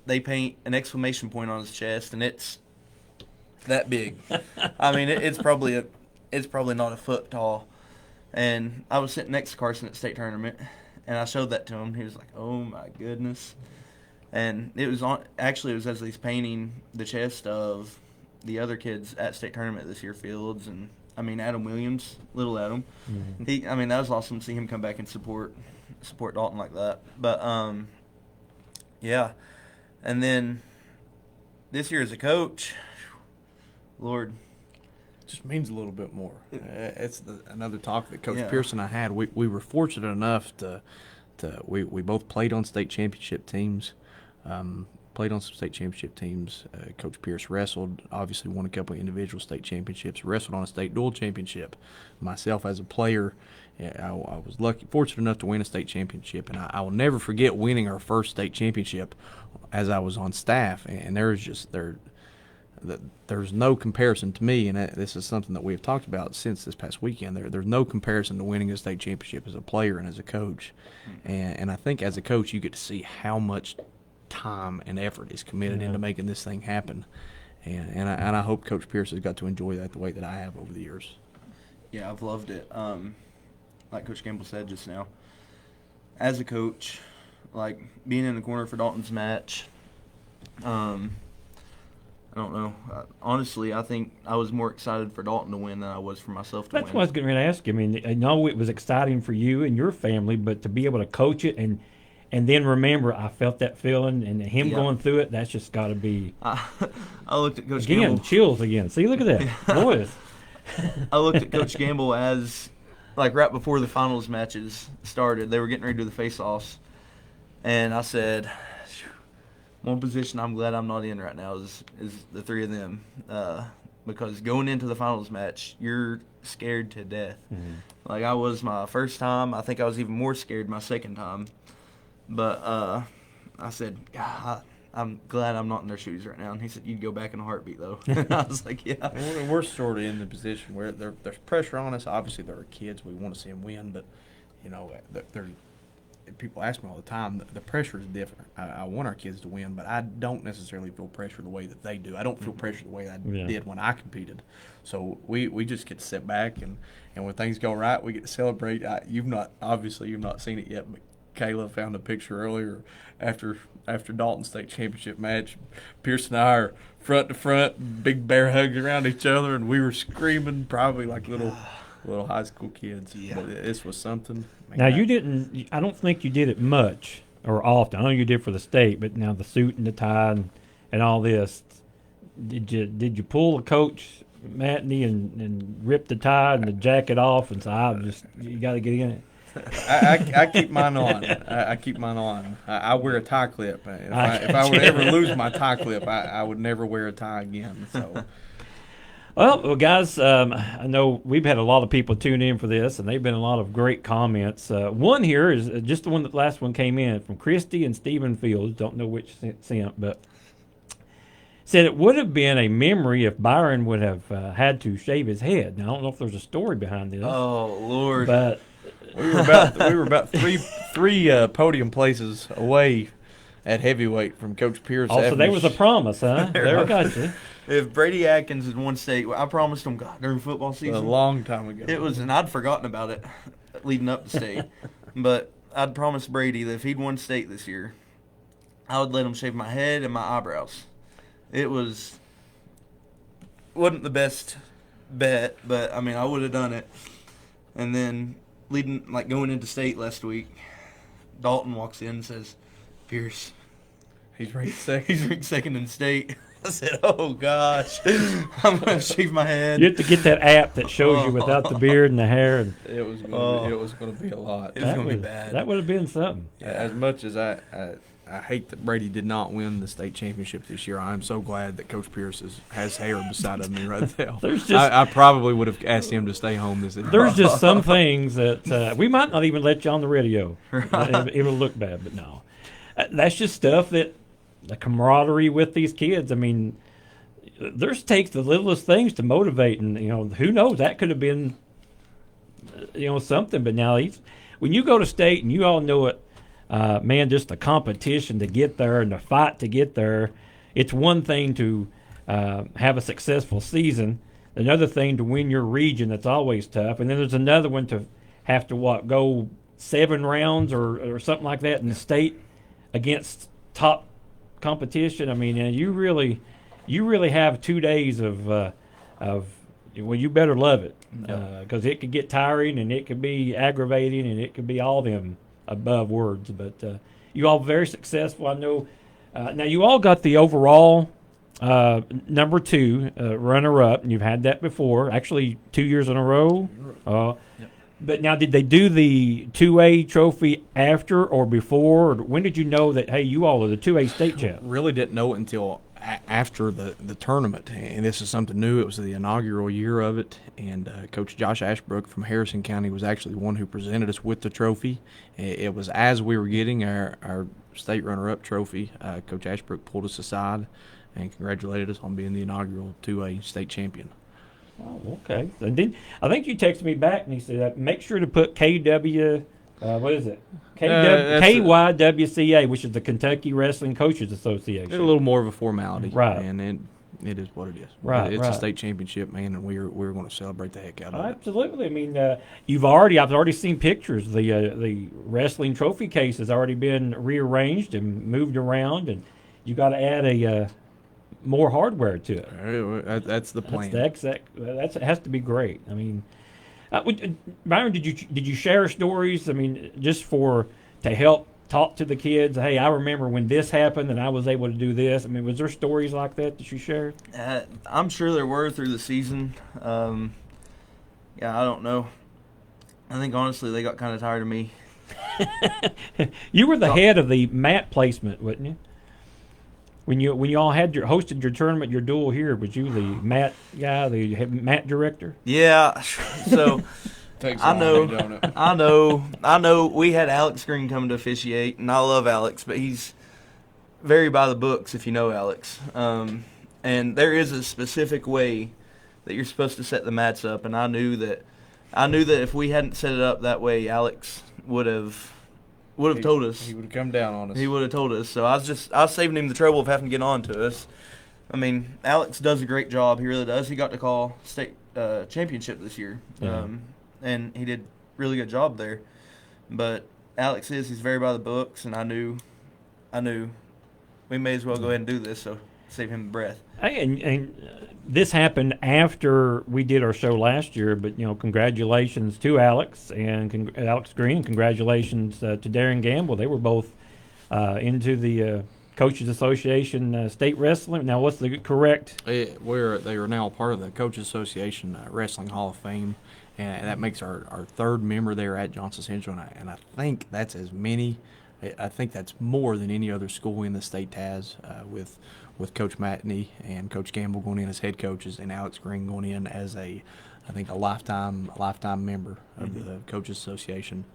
They paint an exclamation point on his chest, and it's that big. I mean, it's probably not a foot tall. And I was sitting next to Carson at state tournament, and I showed that to him. He was like, "Oh my goodness!" And it was as he's painting the chest of the other kids at state tournament this year, Fields, and Adam Williams, little Adam. Mm-hmm. That was awesome to see him come back and support Dalton like that. But yeah. And then this year as a coach, Lord, it just means a little bit more. It's another talk that Coach Pierce and I had. We were fortunate enough we both played on state championship teams. Coach Pierce wrestled, obviously won a couple of individual state championships, wrestled on a state dual championship. Myself as a player, I was fortunate enough to win a state championship, and I will never forget winning our first state championship as I was on staff. And there's no comparison to me, and this is something that we've talked about since this past weekend. There's no comparison to winning a state championship as a player and as a coach. And I think as a coach, you get to see how much time and effort is committed into making this thing happen. And I hope Coach Pierce has got to enjoy that the way that I have over the years. Yeah, I've loved it. Like Coach Campbell said just now, as a coach, like being in the corner for Dalton's match, I don't know. Honestly, I think I was more excited for Dalton to win than I was for myself to win. That's what I was going to ask you. I know it was exciting for you and your family, but to be able to coach it and then remember, I felt that feeling, and him going through it, that's just got to be. I looked at Coach Campbell. Again, chills again. See, look at that. Boys. I looked at Coach Campbell as, right before the finals matches started, they were getting ready to do the face-offs. And I said, one position I'm glad I'm not in right now is the three of them. Because going into the finals match, you're scared to death. Mm-hmm. Like, I was my first time. I think I was even more scared my second time. But I said, God, I'm glad I'm not in their shoes right now. And he said, you'd go back in a heartbeat, though. I was like, yeah. We're sort of in the position where there's pressure on us. Obviously, there are kids. We want to see them win. But, people ask me all the time, the pressure is different. I want our kids to win, but I don't necessarily feel pressure the way that they do. I don't feel pressure the way I did when I competed. So we just get to sit back, and when things go right, we get to celebrate. You've not seen it yet, but Kayla found a picture earlier after Dalton State Championship match. Pierce and I are front to front, big bear hugs around each other, and we were screaming probably like little high school kids. Yeah. But this was something. Now, I don't think you did it much or often. I know you did for the state, but now the suit and the tie and all this, did you pull the coach Matney and rip the tie and the jacket off and say, you got to get in it? I keep mine on. I keep mine on. I wear a tie clip. If I would ever lose my tie clip, I would never wear a tie again. So. Well, guys, I know we've had a lot of people tune in for this, and they've been a lot of great comments. One here is just the one that last one came in from Christy and Stephen Fields. Don't know which sent, but said it would have been a memory if Byron would have had to shave his head. Now, I don't know if there's a story behind this. Oh, Lord. But we were about three podium places away at heavyweight from Coach Pierce. So there was a promise, huh? I got you. If Brady Atkins had won state, I promised him, God, during football season. A long time ago. It was, and I'd forgotten about it leading up to state. But I'd promised Brady that if he'd won state this year, I would let him shave my head and my eyebrows. It wasn't the best bet, but, I mean, I would have done it. And then going into state last week, Dalton walks in and says, Pierce, he's ranked second. He's ranked second in state. I said, oh, gosh, I'm going to shave my head. You have to get that app that shows you without the beard and the hair. And it was going to be a lot. It was going to be bad. That would have been something. As much as I hate that Brady did not win the state championship this year, I am so glad that Coach Pierce has hair beside of me right now. I probably would have asked him to stay home this year. There's just some things that we might not even let you on the radio. It'll look bad, but no. That's just stuff that the camaraderie with these kids. I mean, there's takes the littlest things to motivate, and who knows, that could have been something. But now when you go to state, and you all know it, man, just the competition to get there and the fight to get there. It's one thing to have a successful season, another thing to win your region. That's always tough, and then there's another one to have to go 7 rounds or something like that in the state against top competition. I mean, you really have 2 days of you better love it, because it could get tiring and it could be aggravating and it could be all them above words. But you all very successful. I know. Now you all got the overall number 2 runner-up, and you've had that before. Actually, 2 years in a row. But now, did they do the 2A trophy after or before? Or when did you know that, hey, you all are the 2A state champ? Really didn't know it until after the tournament, and this is something new. It was the inaugural year of it, and Coach Josh Ashbrook from Harrison County was actually the one who presented us with the trophy. It was as we were getting our state runner-up trophy, Coach Ashbrook pulled us aside and congratulated us on being the inaugural 2A state champion. Oh, okay. And then I think you texted me back and he said, make sure to put KYWCA, which is the Kentucky Wrestling Coaches Association. It's a little more of a formality. Right. And it is what it is. Right. It's a state championship, man, and we're going to celebrate the heck out of it. Absolutely. I mean, I've already seen pictures. The wrestling trophy case has already been rearranged and moved around, and you got to add a more hardware to it. That's the plan. That has to be great. I mean, Byron, did you share stories? I mean, just to help talk to the kids. Hey, I remember when this happened and I was able to do this. I mean, was there stories like that you shared? I'm sure there were through the season. I don't know. I think honestly they got kind of tired of me. You were the head of the mat placement, wasn't you? When you all had hosted your tournament, your duel here, was you the mat guy, the mat director? Yeah. So Takes a I while, know, don't it? I know. We had Alex Green come to officiate, and I love Alex, but he's very by the books, if you know Alex. And there is a specific way that you're supposed to set the mats up, and I knew that if we hadn't set it up that way, Alex would have told us. He would have come down on us. He would have told us. So I was saving him the trouble of having to get on to us. I mean, Alex does a great job. He really does. He got to call state championship this year, and he did a really good job there. But he's very by the books, and I knew we may as well go ahead and do this, so save him the breath. Hey, and this happened after we did our show last year, but congratulations to Alex and Alex Green. Congratulations to Darren Gamble. They were both into the Coaches Association State Wrestling. Now, what's the correct? They are now part of the Coaches Association Wrestling Hall of Fame, and that makes our third member there at Johnson Central, and I think that's as many. I think that's more than any other school in the state has, with Coach Matney and Coach Gamble going in as head coaches, and Alex Green going in as a lifetime member of the Coaches Association.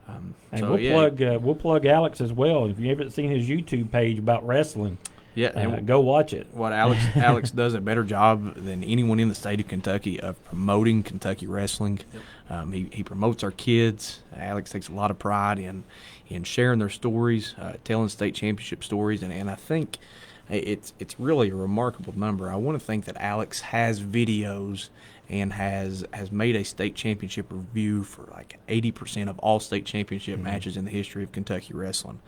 And we'll plug Alex as well. If you haven't seen his YouTube page about wrestling, go watch it. What Alex does a better job than anyone in the state of Kentucky of promoting Kentucky wrestling. Yep. He promotes our kids. Alex takes a lot of pride in sharing their stories, telling state championship stories, and I think it's really a remarkable number. I want to think that Alex has videos and has made a state championship review for like 80% of all state championship matches in the history of Kentucky wrestling.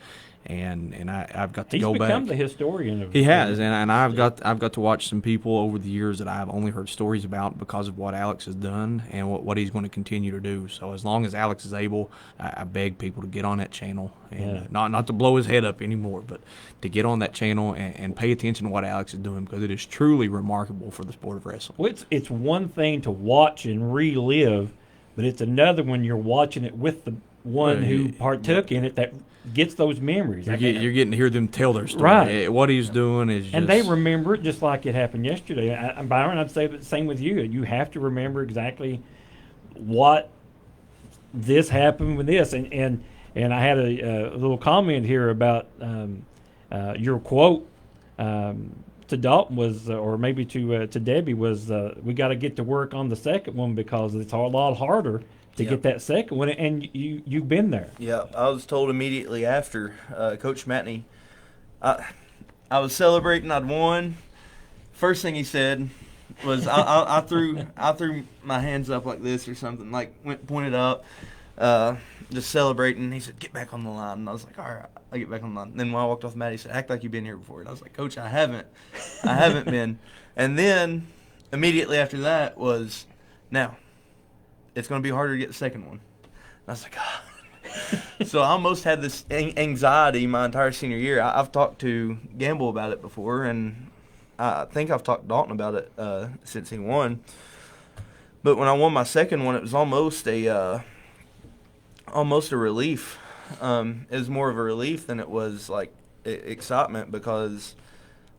And I've got to go back. He's become the historian of He has, and I've got to watch some people over the years that I've only heard stories about because of what Alex has done and what he's going to continue to do. So as long as Alex is able, I beg people to get on that channel and not to blow his head up anymore, but to get on that channel and pay attention to what Alex is doing, because it is truly remarkable for the sport of wrestling. Well, it's one thing to watch and relive, but it's another when you're watching it with the one who partook in it that gets those memories. You're getting to hear them tell their story. Right. What he's doing is and they remember it just like it happened yesterday. Byron, I'd say the same with you. You have to remember exactly what this happened with this. And I had a little comment here about your quote to Dalton was, or maybe to Debbie was, we got to get to work on the second one because it's a lot harder to get that second one, and you've been there. Yeah, I was told immediately after Coach Matney, I was celebrating I'd won. First thing he said was I threw my hands up like this or something, like pointed up, just celebrating. He said, "Get back on the line," and I was like, "All right, I get back on the line." And then when I walked off the mat, he said, "Act like you've been here before." And I was like, "Coach, I haven't been." And then immediately after that was, "Now, it's going to be harder to get the second one." And I was like, ah. So I almost had this anxiety my entire senior year. I've talked to Gamble about it before, and I think I've talked to Dalton about it since he won. But when I won my second one, it was almost a relief. It was more of a relief than it was like excitement, because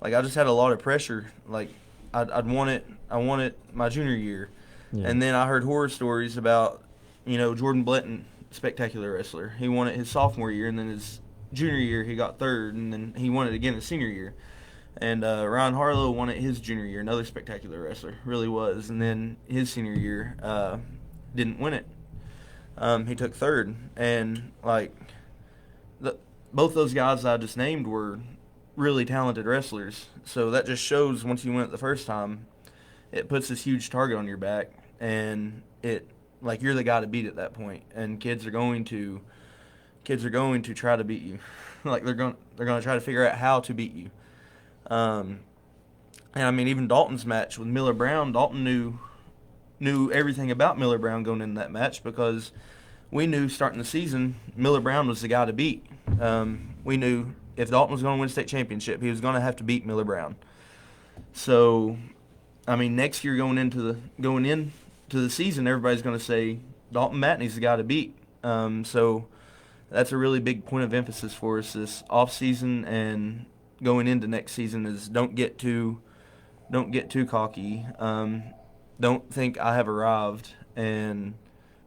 like I just had a lot of pressure. Like I won it my junior year. Yeah. And then I heard horror stories about, Jordan Bletton, spectacular wrestler. He won it his sophomore year, and then his junior year he got third, and then he won it again his senior year. And Ryan Harlow won it his junior year, another spectacular wrestler, really was. And then his senior year didn't win it. He took third, and both those guys I just named were really talented wrestlers. So that just shows once you win it the first time, it puts this huge target on your back, and you're the guy to beat at that point. And kids are going to try to beat you. They're going to try to figure out how to beat you. And I mean, even Dalton's match with Miller Brown, Dalton knew everything about Miller Brown going into that match, because we knew starting the season Miller Brown was the guy to beat. We knew if Dalton was going to win state championship, he was going to have to beat Miller Brown. So, I mean, next year going into the season, everybody's going to say Dalton Matney's the guy to beat. So that's a really big point of emphasis for us this off season and going into next season is don't get too cocky. Don't think I have arrived, and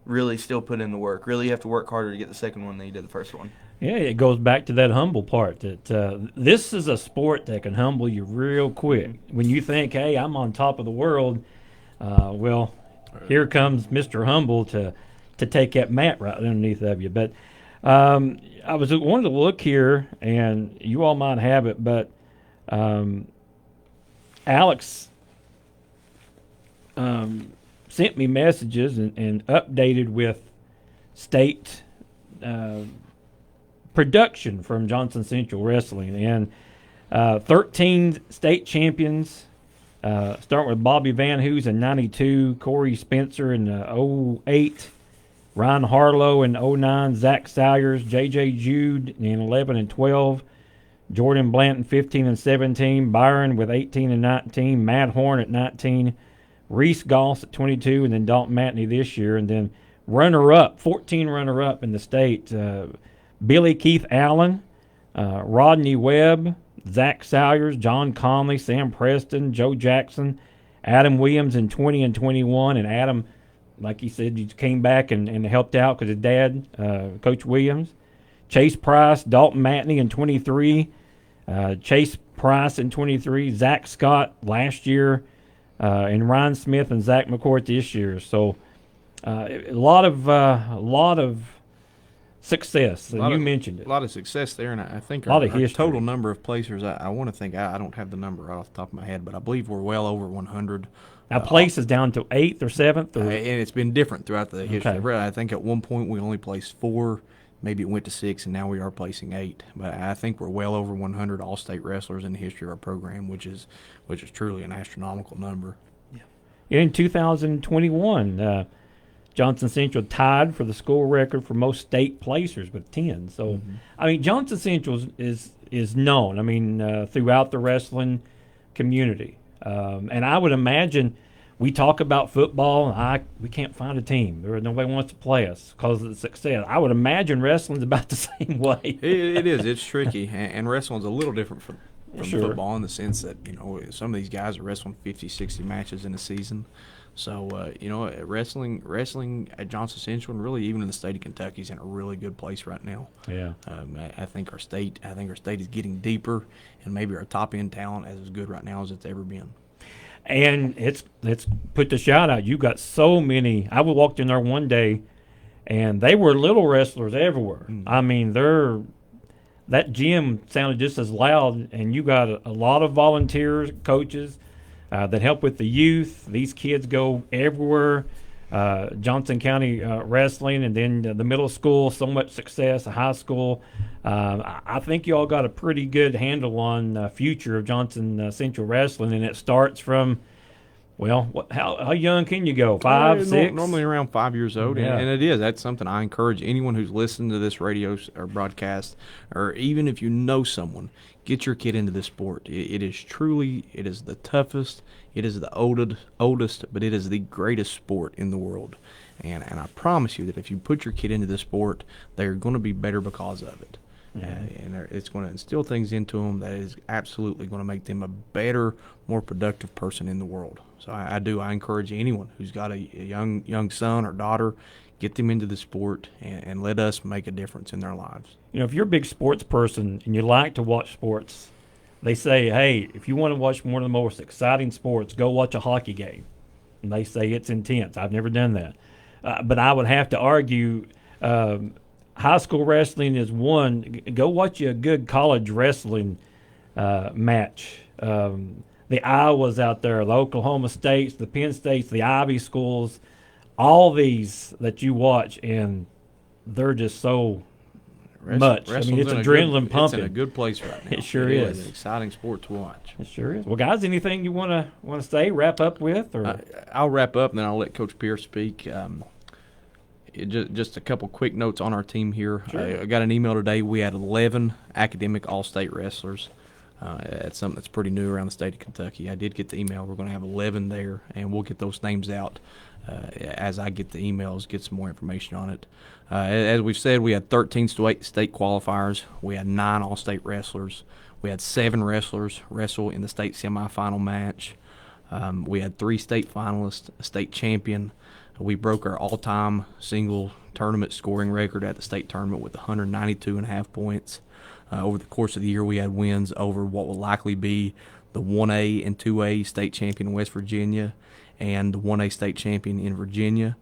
really still put in the work. Really, you have to work harder to get the second one than you did the first one. Yeah, it goes back to that humble part. That this is a sport that can humble you real quick. When you think, "Hey, I'm on top of the world," well, here comes Mr. Humble to take that mat right underneath of you. But I wanted to look here, and you all might have it, but Alex sent me messages and updated with state production from Johnson Central Wrestling, and 13 state champions, starting with Bobby Van Hoos in 92, Corey Spencer in 08, Ryan Harlow in 09, Zach Salyers, J.J. Jude in 11 and 12, Jordan Blanton 15 and 17, Byron with 18 and 19, Matt Horn at 19, Reese Goss at 22, and then Dalton Matney this year. And then 14 runner-up in the state, Billy Keith Allen, Rodney Webb, Zach Salyers, John Conley, Sam Preston, Joe Jackson, Adam Williams in 20 and 21, and Adam, like he said, he came back and helped out because his dad, Coach Williams. Chase Price, Dalton Matney in 23, Chase Price in 23, Zach Scott last year, and Ryan Smith and Zach McCourt this year. So a lot of success. And you mentioned it. A lot of success there, and I think our total number of placers, I want to think, I don't have the number off the top of my head, but I believe we're well over 100. Now, place is down to 8th or 7th? And it's been different throughout the history. Okay. I think at one point we only placed 4, maybe it went to 6, and now we are placing 8. But I think we're well over 100 all-state wrestlers in the history of our program, which is truly an astronomical number. Yeah. In 2021, Johnson Central tied for the school record for most state placers with 10. So, I mean, Johnson Central is known, I mean, throughout the wrestling community. And I would imagine we talk about football, and we can't find a team. Nobody wants to play us because of the success. I would imagine wrestling's about the same way. It is. It's tricky, and wrestling's a little different from Sure. football in the sense that, some of these guys are wrestling 50, 60 matches in a season. So, wrestling at Johnson Central and really even in the state of Kentucky is in a really good place right now. Yeah. I think our state is getting deeper, and maybe our top end talent is as good right now as it's ever been. And let's put the shout out. You got so many. I walked in there one day, and they were little wrestlers everywhere. I mean, that gym sounded just as loud, and you got a lot of volunteers, coaches that help with the youth. These kids go everywhere. Johnson County Wrestling, and then the middle school, so much success, the high school. I think you all got a pretty good handle on the future of Johnson Central Wrestling, and it starts from, how young can you go? 5, 6? Normally around 5 years old, Yeah. and it is. That's something I encourage anyone who's listening to this radio or broadcast, or even if you know someone, get your kid into this sport. It is the toughest, it is the oldest, but it is the greatest sport in the world. And I promise you that if you put your kid into this sport, they're going to be better because of it. And it's going to instill things into them that is absolutely going to make them a better, more productive person in the world. So I encourage anyone who's got a young son or daughter, get them into the sport and let us make a difference in their lives. If you're a big sports person and you like to watch sports, they say, hey, if you want to watch one of the most exciting sports, go watch a hockey game. And they say it's intense. I've never done that. But I would have to argue high school wrestling is one. Go watch a good college wrestling match. The Iowas out there, the Oklahoma States, the Penn States, the Ivy schools, all these that you watch, and they're just so much. I mean, it's adrenaline pumping. It's in a good place right now. It sure is. It's an exciting sport to watch. It sure is. Well, guys, anything you want to say, wrap up with? Or I'll wrap up, and then I'll let Coach Pierce speak. Just a couple quick notes on our team here. Sure. I got an email today. We had 11 academic all-state wrestlers. It's something that's pretty new around the state of Kentucky. I did get the email. We're going to have 11 there, and we'll get those names out as I get the emails, get some more information on it. As we've said, we had 13 state qualifiers. We had 9 all-state wrestlers. We had 7 wrestlers wrestle in the state semifinal match. We had 3 state finalists, a state champion. We broke our all-time single tournament scoring record at the state tournament with 192.5 points. Over the course of the year, we had wins over what will likely be the 1A and 2A state champion in West Virginia and the 1A state champion in Virginia.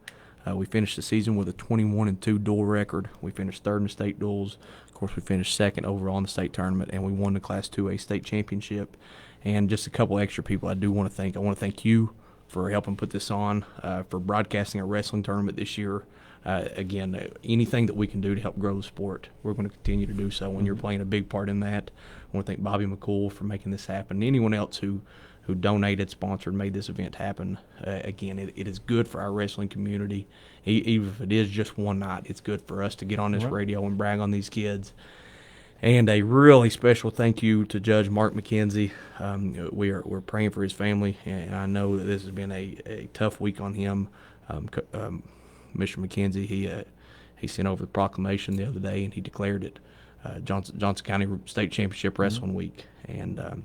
We finished the season with a 21-2 dual record. We finished 3rd in the state duels. Of course, we finished 2nd overall in the state tournament, and we won the Class 2A state championship. And just a couple extra people I do want to thank. I want to thank you for helping put this on, for broadcasting a wrestling tournament this year. Again, anything that we can do to help grow the sport, we're going to continue to do so, and you're playing a big part in that. I want to thank Bobby McCool for making this happen. Anyone else who donated, sponsored, made this event happen. Again, it is good for our wrestling community. Even if it is just one night, it's good for us to get on this radio and brag on these kids. And a really special thank you to Judge Mark McKenzie. We're praying for his family, and I know that this has been a tough week on him. Mr. McKenzie, he sent over the proclamation the other day, and he declared it Johnson County State Championship Wrestling Week. And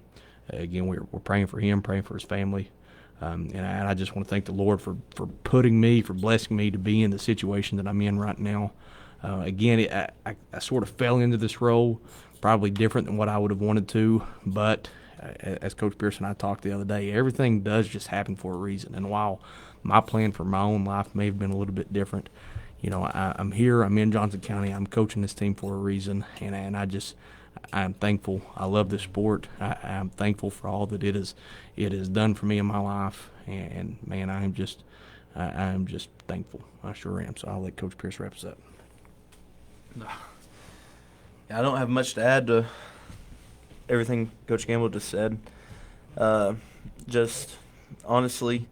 again, we're praying for him, praying for his family. And I just want to thank the Lord for blessing me to be in the situation that I'm in right now. Again, I sort of fell into this role, probably different than what I would have wanted to, but as Coach Pierce and I talked the other day, everything does just happen for a reason. And while my plan for my own life may have been a little bit different, I'm here, I'm in Johnson County, I'm coaching this team for a reason, and I'm thankful. I love this sport. I'm thankful for all that it has done for me in my life, and man, I am just thankful. I sure am. So I'll let Coach Pierce wrap us up. I don't have much to add to everything Coach Gamble just said. Just honestly,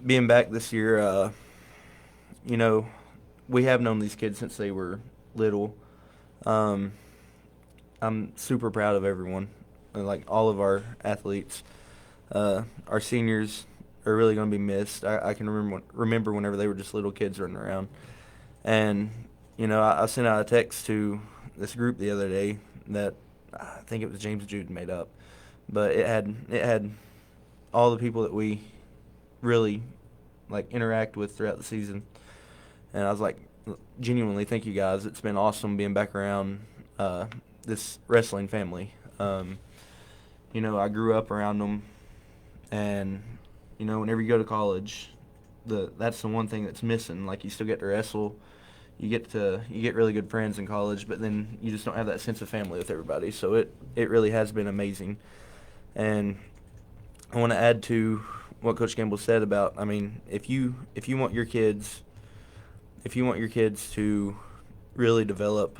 being back this year, we have known these kids since they were little. I'm super proud of everyone, like all of our athletes. Our seniors are really going to be missed. I can remember whenever they were just little kids running around. And, I sent out a text to this group the other day that I think it was James Jude made up. But it had all the people that we really, interact with throughout the season. And I was like, genuinely, thank you guys. It's been awesome being back around this wrestling family. I grew up around them, and whenever you go to college, that's the one thing that's missing. Like, you still get to wrestle, you get really good friends in college, but then you just don't have that sense of family with everybody. So it really has been amazing. And I want to add to what Coach Gamble said about, if you want your kids to really develop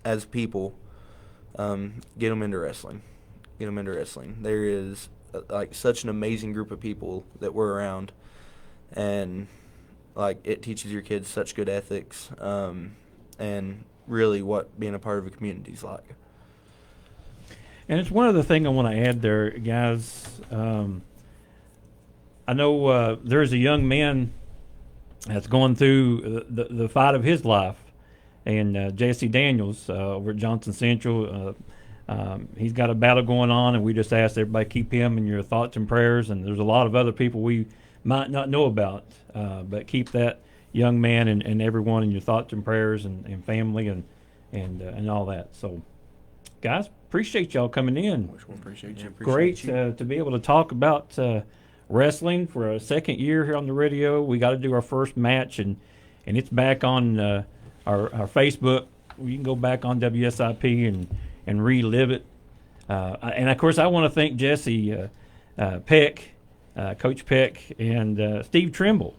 as people, get them into wrestling. There is such an amazing group of people that we're around, and it teaches your kids such good ethics, and really what being a part of a community is like. And it's one other thing I want to add there, guys. I know there's a young man that's going through the fight of his life, and Jesse Daniels over at Johnson Central. He's got a battle going on, and we just ask everybody keep him in your thoughts and prayers. And there's a lot of other people we might not know about, but keep that young man and everyone in your thoughts and prayers, and family and all that. So, guys, appreciate y'all coming in. Appreciate you. Great to be able to talk about wrestling for a second year here on the radio. We got to do our first match, and it's back on our Facebook. You can go back on WSIP and relive it. And, of course, I want to thank Jesse Peck, Coach Peck, and Steve Trimble.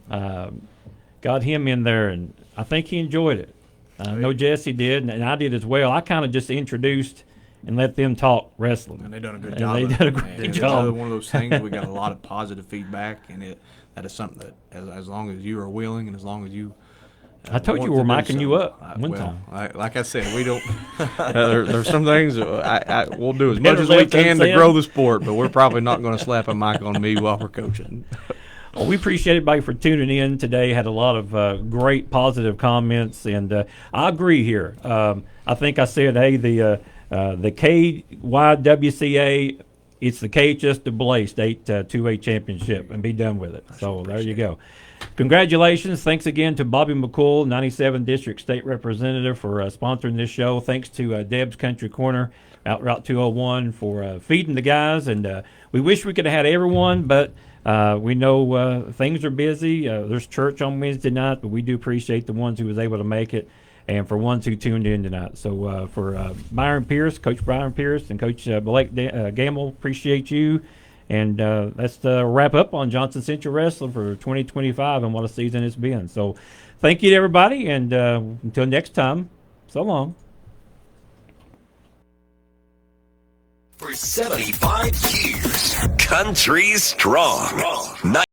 Got him in there, and I think he enjoyed it. I know Jesse did, and I did as well. I kind of just introduced and let them talk wrestling. And they done a good job. They did a great job. It's one of those things we got a lot of positive feedback, and that is something that as long as you are willing and as long as you I told you we're micing you up one time. Like I said, we don't. There's some things we'll do as much as we can to grow the sport, but we're probably not going to slap a mic on me while we're coaching. Well, we appreciate everybody for tuning in today. Had a lot of great positive comments, and I agree here. I think I said, hey, the KYWCA it's the KHS Double State 2A Championship and be done with it. So there you go. Congratulations. Thanks again to Bobby McCool, 97 District State Representative, for sponsoring this show. Thanks to Deb's Country Corner out Route 201 for feeding the guys. And we wish we could have had everyone, but we know things are busy. There's church on Wednesday night, but we do appreciate the ones who was able to make it and for ones who tuned in tonight. So for Byron Pierce, Coach Byron Pierce, and Coach Blake Gamble, appreciate you. And that's the wrap up on Johnson Central Wrestling for 2025 and what a season it's been. So thank you to everybody, and until next time, so long. For 75 years, country strong.